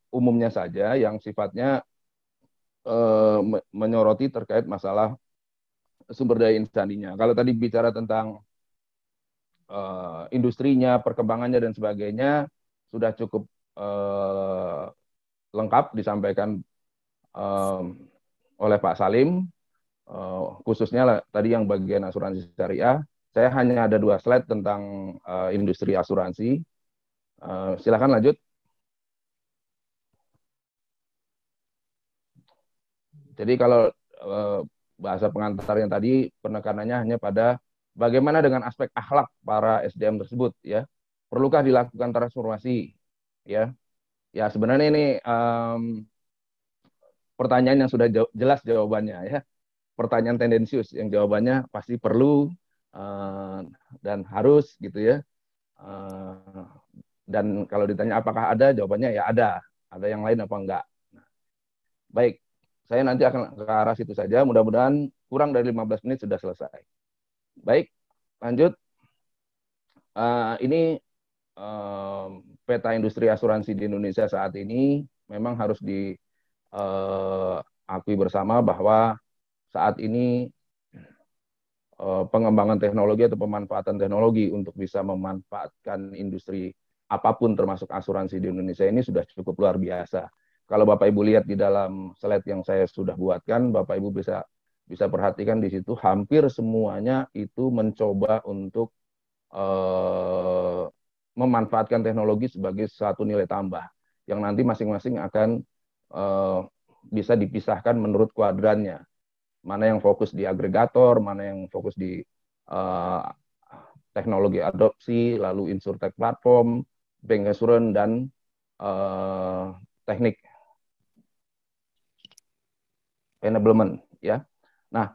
umumnya saja yang sifatnya menyoroti terkait masalah sumber daya insaninya. Kalau tadi bicara tentang industrinya, perkembangannya dan sebagainya sudah cukup lengkap disampaikan oleh Pak Salim, khususnya tadi yang bagian asuransi syariah. Saya hanya ada 2 slide tentang industri asuransi. Silakan lanjut. Jadi kalau bahasa pengantar yang tadi penekanannya hanya pada bagaimana dengan aspek akhlak para SDM tersebut ya. Perlukah dilakukan transformasi ya? Ya sebenarnya ini pertanyaan yang sudah jelas jawabannya ya. Pertanyaan tendensius yang jawabannya pasti perlu dan harus gitu ya. Dan kalau ditanya apakah ada, jawabannya ya ada. Ada yang lain apa enggak. Nah, baik, saya nanti akan ke arah situ saja. Mudah-mudahan kurang dari 15 menit sudah selesai. Baik, lanjut. Ini peta industri asuransi di Indonesia saat ini memang harus diakui bersama bahwa saat ini pengembangan teknologi atau pemanfaatan teknologi untuk bisa memanfaatkan industri apapun termasuk asuransi di Indonesia ini sudah cukup luar biasa. Kalau Bapak Ibu lihat di dalam slide yang saya sudah buatkan, Bapak Ibu bisa perhatikan di situ hampir semuanya itu mencoba untuk memanfaatkan teknologi sebagai satu nilai tambah yang nanti masing-masing akan bisa dipisahkan menurut kuadrannya. Mana yang fokus di agregator, mana yang fokus di teknologi adopsi, lalu insurtech platform, bank assurance, dan teknik enablement ya. Nah,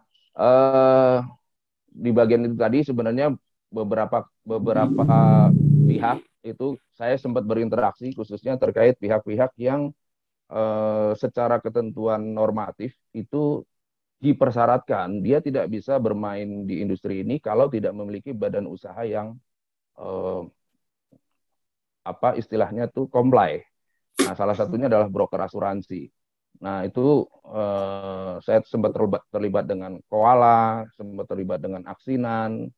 di bagian itu tadi sebenarnya beberapa pihak itu saya sempat berinteraksi khususnya terkait pihak-pihak yang secara ketentuan normatif itu dipersyaratkan dia tidak bisa bermain di industri ini kalau tidak memiliki badan usaha yang istilahnya tuh comply. Nah, salah satunya adalah broker asuransi. Nah, itu saya sempat terlibat dengan Koala, sempat terlibat dengan Aksinan,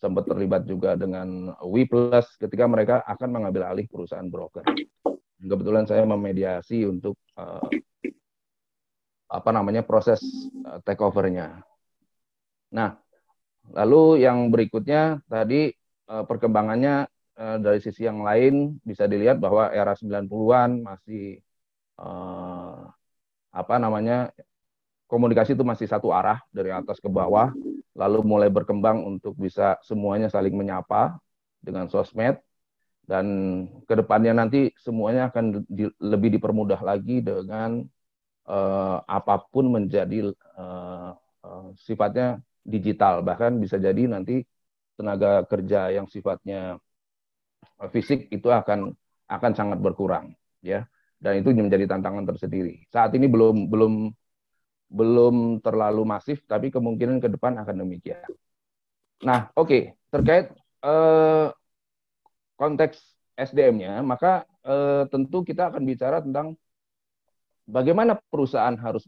sempat terlibat juga dengan WePlus ketika mereka akan mengambil alih perusahaan broker. Kebetulan saya memediasi untuk proses takeover-nya. Nah, lalu yang berikutnya tadi perkembangannya dari sisi yang lain bisa dilihat bahwa era 90-an masih komunikasi itu masih satu arah dari atas ke bawah, lalu mulai berkembang untuk bisa semuanya saling menyapa dengan sosmed. Dan kedepannya nanti semuanya akan lebih dipermudah lagi dengan apapun menjadi sifatnya digital. Bahkan bisa jadi nanti tenaga kerja yang sifatnya fisik itu akan sangat berkurang, ya. Dan itu menjadi tantangan tersendiri. Saat ini belum terlalu masif, tapi kemungkinan ke depan akan demikian. Nah, oke. Terkait konteks SDM-nya, maka tentu kita akan bicara tentang bagaimana perusahaan harus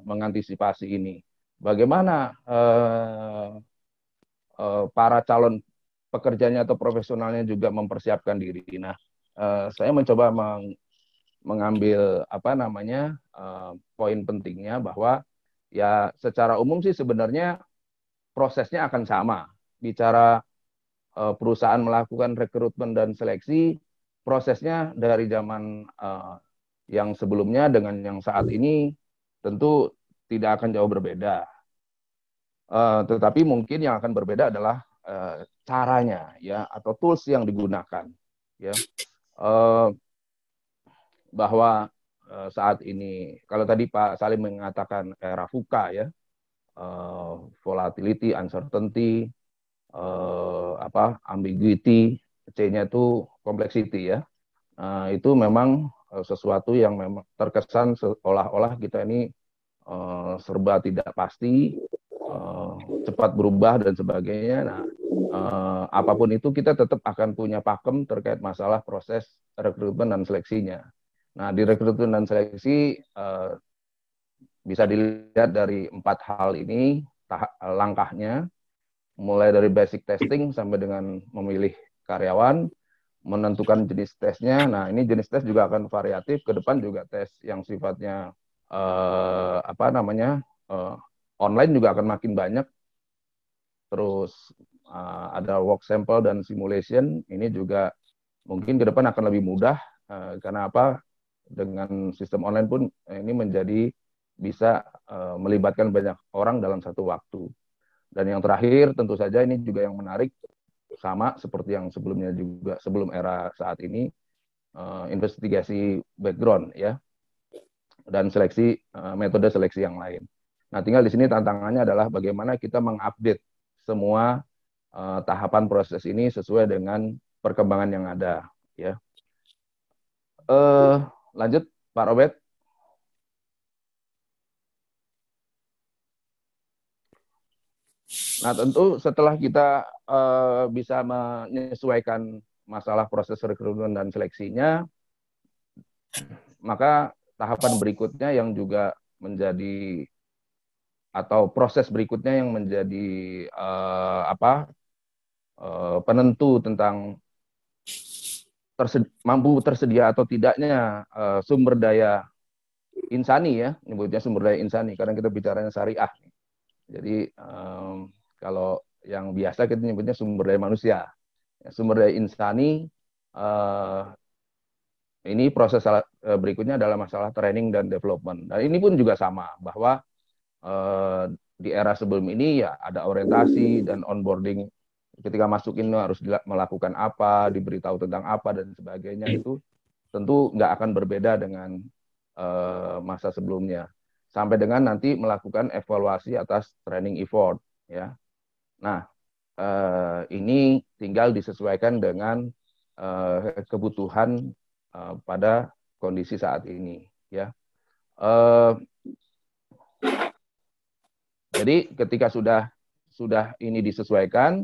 mengantisipasi ini. Bagaimana para calon pekerjanya atau profesionalnya juga mempersiapkan diri. Nah, saya mencoba mengambil poin pentingnya bahwa ya secara umum sih sebenarnya prosesnya akan sama. Bicara perusahaan melakukan rekrutmen dan seleksi, prosesnya dari zaman yang sebelumnya dengan yang saat ini tentu tidak akan jauh berbeda. Tetapi mungkin yang akan berbeda adalah caranya, ya, atau tools yang digunakan, ya. Bahwa saat ini, kalau tadi Pak Salim mengatakan era VUCA, ya, volatility, uncertainty, ambiguity, C-nya itu complexity, ya. Itu memang sesuatu yang memang terkesan seolah-olah kita ini serba tidak pasti, cepat berubah dan sebagainya. Nah, apapun itu kita tetap akan punya pakem terkait masalah proses rekrutmen dan seleksinya. Nah, di rekrutmen dan seleksi bisa dilihat dari 4 hal ini langkahnya, mulai dari basic testing sampai dengan memilih karyawan, menentukan jenis tesnya. Nah, ini jenis tes juga akan variatif. Ke depan juga tes yang sifatnya online juga akan makin banyak. Terus ada work sample dan simulation. Ini juga mungkin ke depan akan lebih mudah. Karena apa? Dengan sistem online pun ini menjadi bisa melibatkan banyak orang dalam satu waktu. Dan yang terakhir tentu saja ini juga yang menarik, sama seperti yang sebelumnya juga, sebelum era saat ini, investigasi background, ya, dan seleksi, metode seleksi yang lain. Nah, tinggal di sini tantangannya adalah bagaimana kita mengupdate semua tahapan proses ini sesuai dengan perkembangan yang ada, ya. Lanjut, Pak Robert. Nah, tentu setelah kita bisa menyesuaikan masalah proses rekrutmen dan seleksinya, maka tahapan berikutnya yang juga menjadi, atau proses berikutnya yang menjadi penentu tentang mampu tersedia atau tidaknya sumber daya insani, ya, nyebutnya sumber daya insani karena kita bicaranya syariah. Jadi kalau yang biasa kita nyebutnya sumber daya manusia. Sumber daya insani, ini proses berikutnya adalah masalah training dan development. Dan ini pun juga sama, bahwa di era sebelum ini ya ada orientasi dan onboarding. Ketika masuk ini harus melakukan apa, diberitahu tentang apa, dan sebagainya. Itu tentu nggak akan berbeda dengan masa sebelumnya. Sampai dengan nanti melakukan evaluasi atas training effort, ya. Nah, ini tinggal disesuaikan dengan kebutuhan pada kondisi saat ini, ya. Jadi ketika sudah ini disesuaikan,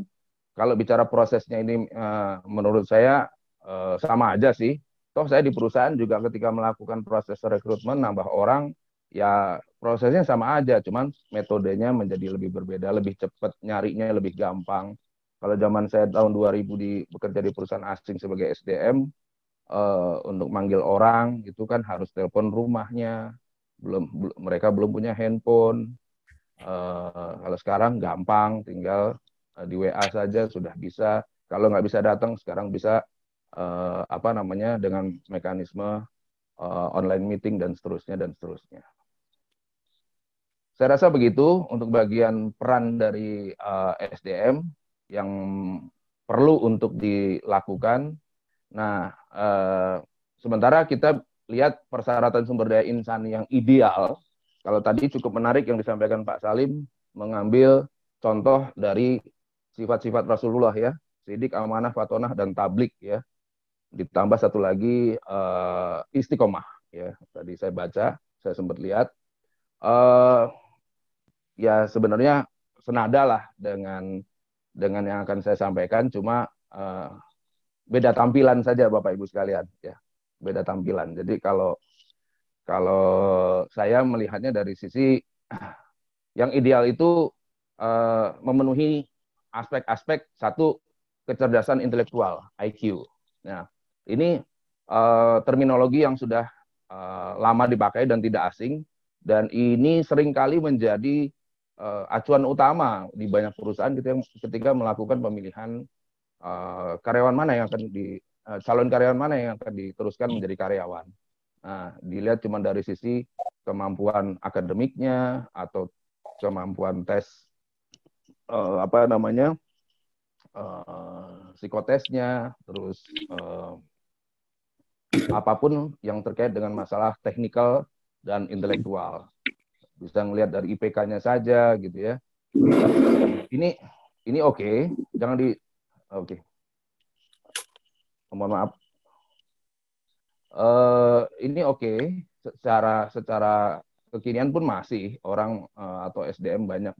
kalau bicara prosesnya ini menurut saya sama aja sih. Toh saya di perusahaan juga ketika melakukan proses rekrutmen nambah orang, ya prosesnya sama aja, cuman metodenya menjadi lebih berbeda, lebih cepat, nyarinya lebih gampang. Kalau zaman saya tahun 2000 bekerja di perusahaan asing sebagai SDM, untuk manggil orang itu kan harus telepon rumahnya, mereka belum punya handphone. Kalau sekarang gampang, tinggal di WA saja sudah bisa. Kalau nggak bisa datang, sekarang bisa dengan mekanisme online meeting dan seterusnya dan seterusnya. Saya rasa begitu untuk bagian peran dari SDM yang perlu untuk dilakukan. Nah, sementara kita lihat persyaratan sumber daya insan yang ideal, kalau tadi cukup menarik yang disampaikan Pak Salim, mengambil contoh dari sifat-sifat Rasulullah ya, sidik, amanah, fatonah, dan tablik ya. Ditambah satu lagi istiqomah ya. Tadi saya baca, saya sempat lihat. Ya sebenarnya senada lah dengan yang akan saya sampaikan, cuma beda tampilan saja Bapak Ibu sekalian ya, beda tampilan. Jadi kalau saya melihatnya dari sisi yang ideal itu memenuhi aspek-aspek satu, kecerdasan intelektual IQ. Nah, ini terminologi yang sudah lama dipakai dan tidak asing, dan ini seringkali menjadi acuan utama di banyak perusahaan ketika melakukan pemilihan karyawan mana yang akan calon karyawan mana yang akan diteruskan menjadi karyawan. Nah, dilihat cuma dari sisi kemampuan akademiknya atau kemampuan tes psikotesnya, terus apapun yang terkait dengan masalah teknikal dan intelektual. Bisa ngelihat dari IPK-nya saja gitu ya. Ini oke, jangan oke. Mohon maaf. Ini oke, secara kekinian pun masih orang atau SDM banyak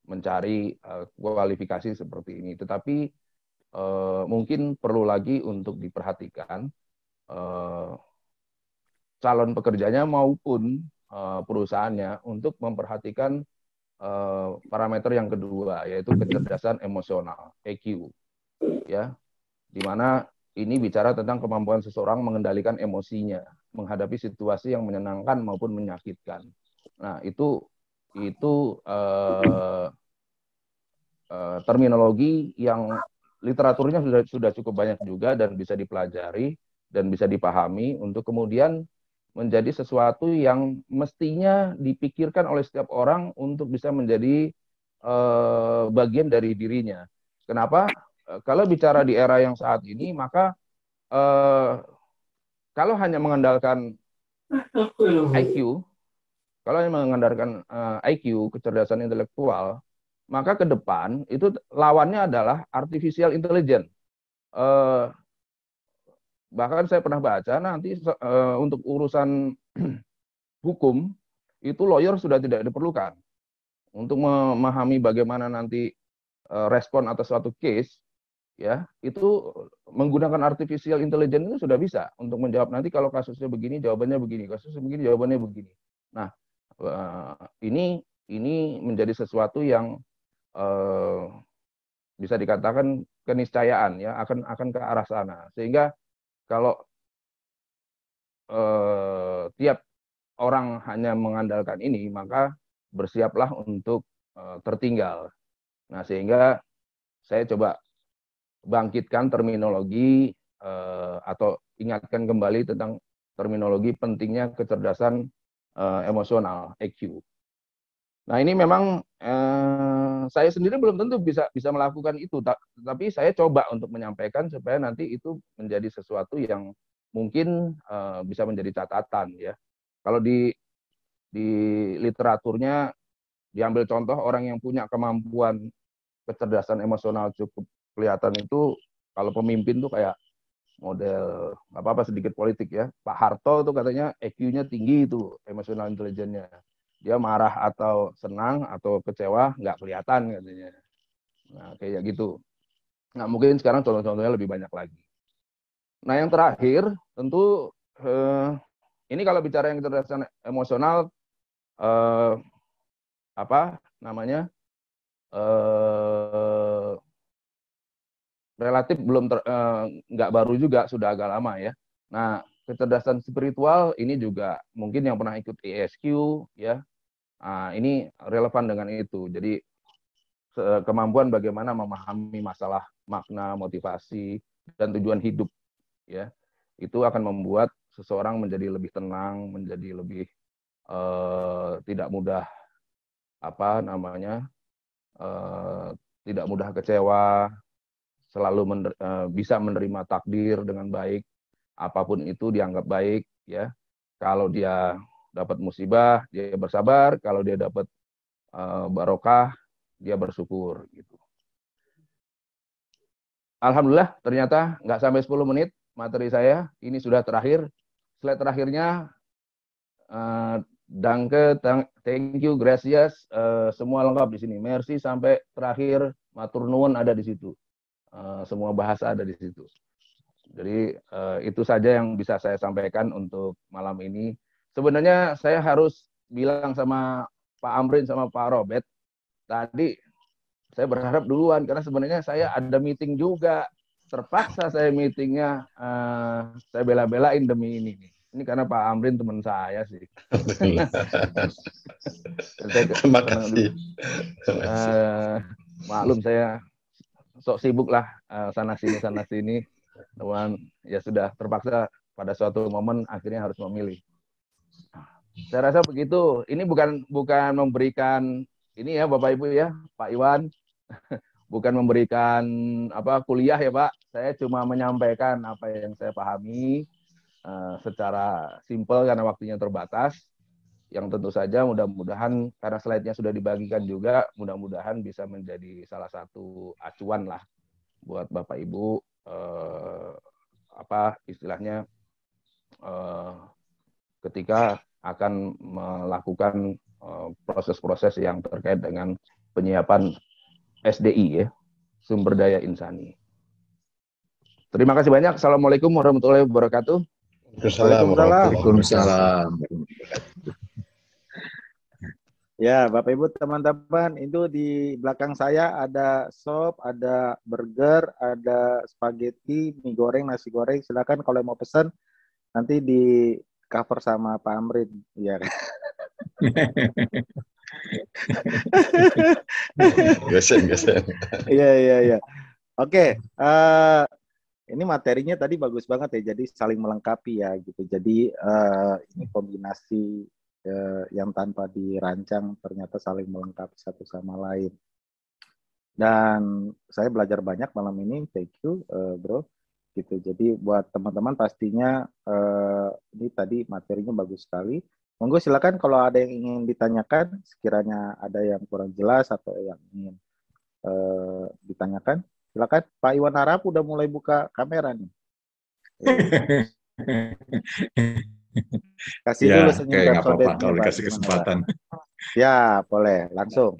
mencari kualifikasi seperti ini. Tetapi mungkin perlu lagi untuk diperhatikan calon pekerjanya maupun perusahaannya untuk memperhatikan parameter yang kedua, yaitu kecerdasan emosional (EQ), ya, di mana ini bicara tentang kemampuan seseorang mengendalikan emosinya menghadapi situasi yang menyenangkan maupun menyakitkan. Nah, itu terminologi yang literaturnya sudah cukup banyak juga dan bisa dipelajari dan bisa dipahami untuk kemudian menjadi sesuatu yang mestinya dipikirkan oleh setiap orang untuk bisa menjadi bagian dari dirinya. Kenapa? Kalau bicara di era yang saat ini, maka kalau hanya mengandalkan IQ, kecerdasan intelektual, maka ke depan itu lawannya adalah artificial intelligence. Bahkan saya pernah baca nanti untuk urusan hukum itu lawyer sudah tidak diperlukan untuk memahami bagaimana nanti respon atas suatu case, ya, itu menggunakan artificial intelligence itu sudah bisa untuk menjawab nanti kalau kasusnya begini jawabannya begini, kasusnya begini jawabannya begini. Nah, ini menjadi sesuatu yang bisa dikatakan keniscayaan ya, akan ke arah sana, sehingga kalau tiap orang hanya mengandalkan ini, maka bersiaplah untuk tertinggal. Nah, sehingga saya coba bangkitkan terminologi atau ingatkan kembali tentang terminologi pentingnya kecerdasan emosional (EQ). Nah, ini memang saya sendiri belum tentu bisa melakukan itu, tapi saya coba untuk menyampaikan supaya nanti itu menjadi sesuatu yang mungkin bisa menjadi catatan ya. Kalau di literaturnya diambil contoh orang yang punya kemampuan kecerdasan emosional cukup kelihatan itu, kalau pemimpin tuh kayak model apa sedikit politik ya. Pak Harto tuh katanya EQ-nya tinggi itu, emotional intelligence-nya. Dia marah atau senang atau kecewa nggak kelihatan katanya. Nah, kayak gitu. Nah, mungkin sekarang contoh-contohnya lebih banyak lagi. Nah, yang terakhir tentu ini kalau bicara yang kecerdasan emosional relatif belum nggak baru juga, sudah agak lama ya. Nah, kecerdasan spiritual ini juga mungkin yang pernah ikut ESQ ya. Nah, ini relevan dengan itu. Jadi kemampuan bagaimana memahami masalah makna, motivasi, dan tujuan hidup ya. Itu akan membuat seseorang menjadi lebih tenang, menjadi lebih tidak mudah tidak mudah kecewa, selalu bisa menerima takdir dengan baik, apapun itu dianggap baik, ya. Kalau dia dapat musibah, dia bersabar. Kalau dia dapat barokah, dia bersyukur. Gitu. Alhamdulillah, ternyata nggak sampai 10 menit materi saya. Ini sudah terakhir. Slide terakhirnya, danke, thank you, gracias, semua lengkap di sini. Merci sampai terakhir, matur nuwun ada di situ. Semua bahasa ada di situ. Jadi itu saja yang bisa saya sampaikan untuk malam ini. Sebenarnya saya harus bilang sama Pak Amrin sama Pak Robert, tadi saya berharap duluan, karena sebenarnya saya ada meeting juga. Terpaksa saya meetingnya, saya bela-belain demi ini. Ini karena Pak Amrin teman saya sih. Terima kasih. Maklum saya sok sibuk lah, sana sini. Teman, ya sudah terpaksa pada suatu momen akhirnya harus memilih. Saya rasa begitu. Ini bukan memberikan ini ya Bapak Ibu ya, Pak Iwan, bukan memberikan kuliah ya Pak. Saya cuma menyampaikan apa yang saya pahami secara simpel karena waktunya terbatas. Yang tentu saja mudah-mudahan karena slide-nya sudah dibagikan juga, mudah-mudahan bisa menjadi salah satu acuan lah buat Bapak Ibu, istilahnya ketika akan melakukan proses-proses yang terkait dengan penyiapan SDI ya, sumber daya insani. Terima kasih banyak. Assalamualaikum warahmatullahi wabarakatuh. Waalaikumsalam. Ya, Bapak Ibu teman-teman, itu di belakang saya ada sop, ada burger, ada spaghetti, mie goreng, nasi goreng. Silakan kalau mau pesan nanti di cover sama Pak Amrin, ya. Gesen. Iya. Oke, ini materinya tadi bagus banget ya, jadi saling melengkapi ya gitu. Jadi ini kombinasi yang tanpa dirancang ternyata saling melengkapi satu sama lain. Dan saya belajar banyak malam ini, thank you bro. Gitu. Jadi buat teman-teman pastinya ini tadi materinya bagus sekali. Monggo silakan kalau ada yang ingin ditanyakan, sekiranya ada yang kurang jelas atau yang ingin ditanyakan, silakan. Pak Iwan Harap udah mulai buka kamera nih. Kasih ya, dulu senyum dan nggak apa-apa sobetnya, kalau Pak. dikasih kesempatan. Ya, boleh langsung.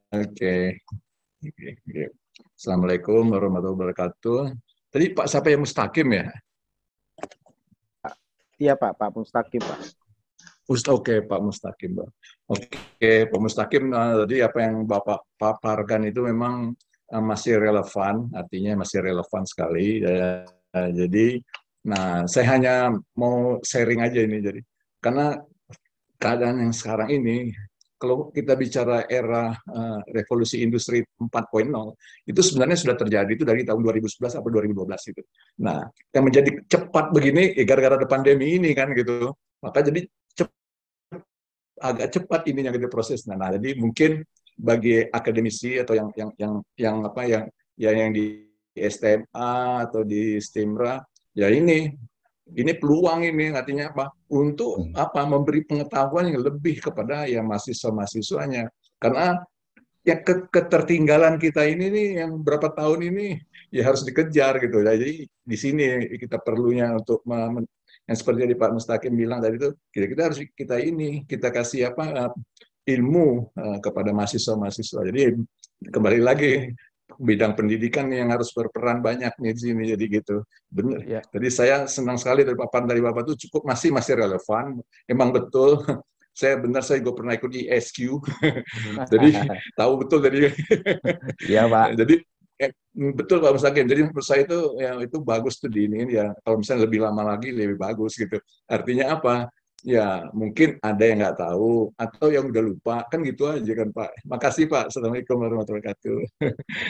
Oke. Assalamualaikum warahmatullahi wabarakatuh. Tadi Pak siapa yang Mustaqim ya? Iya Pak Mustaqim Pak. Oke, Pak Mustaqim, Pak. Oke, Pak Mustaqim, tadi apa yang Bapak paparkan itu memang masih relevan, artinya masih relevan sekali. Jadi, saya hanya mau sharing aja ini, jadi karena keadaan yang sekarang ini, kalau kita bicara era revolusi industri 4.0, itu sebenarnya sudah terjadi itu dari tahun 2011 atau 2012 itu. Nah, yang menjadi cepat begini, gara-gara ada pandemi ini kan gitu, maka jadi agak cepat ini yang kita proses. Nah, jadi mungkin bagi akademisi atau yang di STMA atau di STIMRA, ya ini peluang ini artinya apa? Untuk memberi pengetahuan yang lebih kepada yang mahasiswa-mahasiswanya. Karena yang ketertinggalan kita ini nih yang berapa tahun ini ya harus dikejar gitu. Jadi di sini kita perlunya untuk yang seperti yang Pak Mustaqim bilang tadi itu, kita harus kita kasih ilmu kepada mahasiswa-mahasiswa. Jadi kembali lagi bidang pendidikan yang harus berperan banyak nih di sini, jadi gitu. Benar. Ya. Jadi saya senang sekali dari paparan dari Bapak itu masih relevan. Emang betul. Saya juga pernah ikut ISQ. Jadi tahu betul tadi. Iya, Pak. Jadi betul Pak Mustaqim. Jadi menurut saya itu bagus tuh di ini ya. Kalau misalnya lebih lama lagi lebih bagus gitu. Artinya apa? Ya mungkin ada yang nggak tahu atau yang udah lupa kan gitu aja kan Pak. Makasih Pak. Assalamualaikum warahmatullahi wabarakatuh.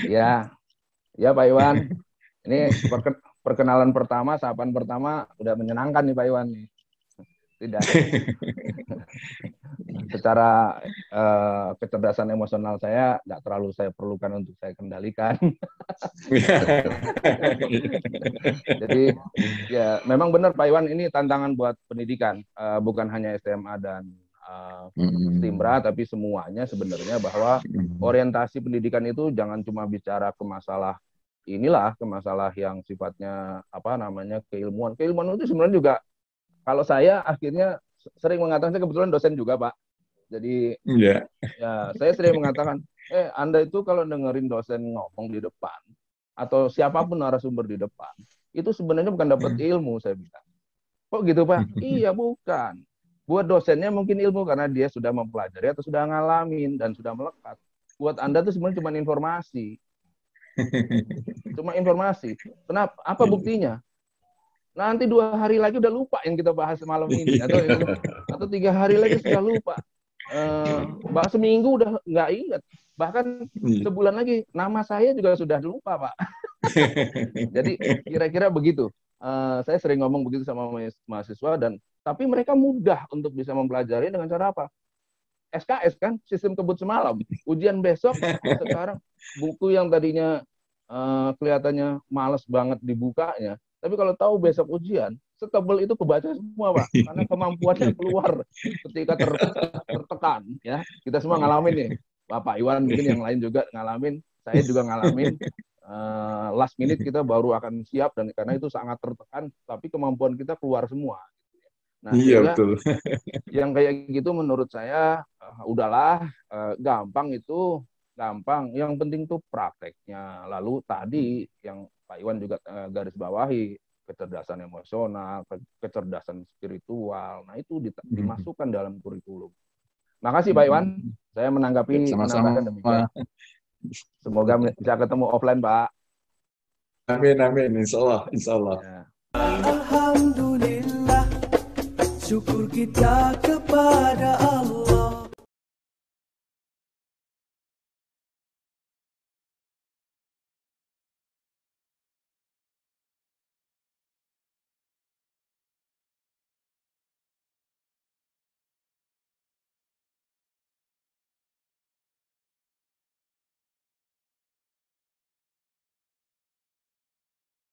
Ya Pak Iwan. Ini perkenalan pertama, sapaan pertama udah menyenangkan nih Pak Iwan nih. Tidak. secara kecerdasan emosional saya nggak terlalu saya perlukan untuk saya kendalikan. Jadi ya memang benar Pak Iwan, ini tantangan buat pendidikan, bukan hanya SMA dan Stimra, tapi semuanya sebenarnya, bahwa orientasi pendidikan itu jangan cuma bicara ke masalah ke masalah yang sifatnya keilmuan. Keilmuan itu sebenarnya juga, kalau saya akhirnya sering mengatakan, saya kebetulan dosen juga Pak. Jadi ya saya sering mengatakan, Anda itu kalau dengerin dosen ngomong di depan atau siapapun narasumber di depan, itu sebenarnya bukan dapat ilmu, saya bilang. Kok gitu Pak? Iya, bukan. Buat dosennya mungkin ilmu karena dia sudah mempelajari atau sudah ngalamin dan sudah melekat. Buat Anda itu sebenarnya cuma informasi. Cuma informasi. Kenapa? Apa buktinya? Nanti 2 hari lagi udah lupa yang kita bahas malam ini, atau 3 hari lagi sudah lupa. Bahas seminggu udah nggak ingat. Bahkan sebulan lagi nama saya juga sudah lupa Pak. Jadi kira-kira begitu. Saya sering ngomong begitu sama mahasiswa, tapi mereka mudah untuk bisa mempelajari dengan cara apa? SKS kan, sistem kebut semalam. Ujian besok, sekarang buku yang tadinya kelihatannya males banget dibukanya, tapi kalau tahu besok ujian, setebel itu kebaca semua Pak, karena kemampuannya keluar ketika tertekan. Ya, kita semua ngalamin nih. Bapak Iwan mungkin yang lain juga ngalamin, saya juga ngalamin. Last minute kita baru akan siap, dan karena itu sangat tertekan, tapi kemampuan kita keluar semua. Nah, iya, betul. Yang kayak gitu menurut saya udahlah, gampang itu gampang. Yang penting tuh prakteknya. Lalu tadi yang Pak Iwan juga garis bawahi, kecerdasan emosional, kecerdasan spiritual. Nah, itu dimasukkan dalam kurikulum. Makasih Pak Iwan. Saya menanggapi demikian. Semoga bisa ketemu offline Pak. Amin, amin. Insya Allah. Ya. Alhamdulillah, syukur kita kepada Allah.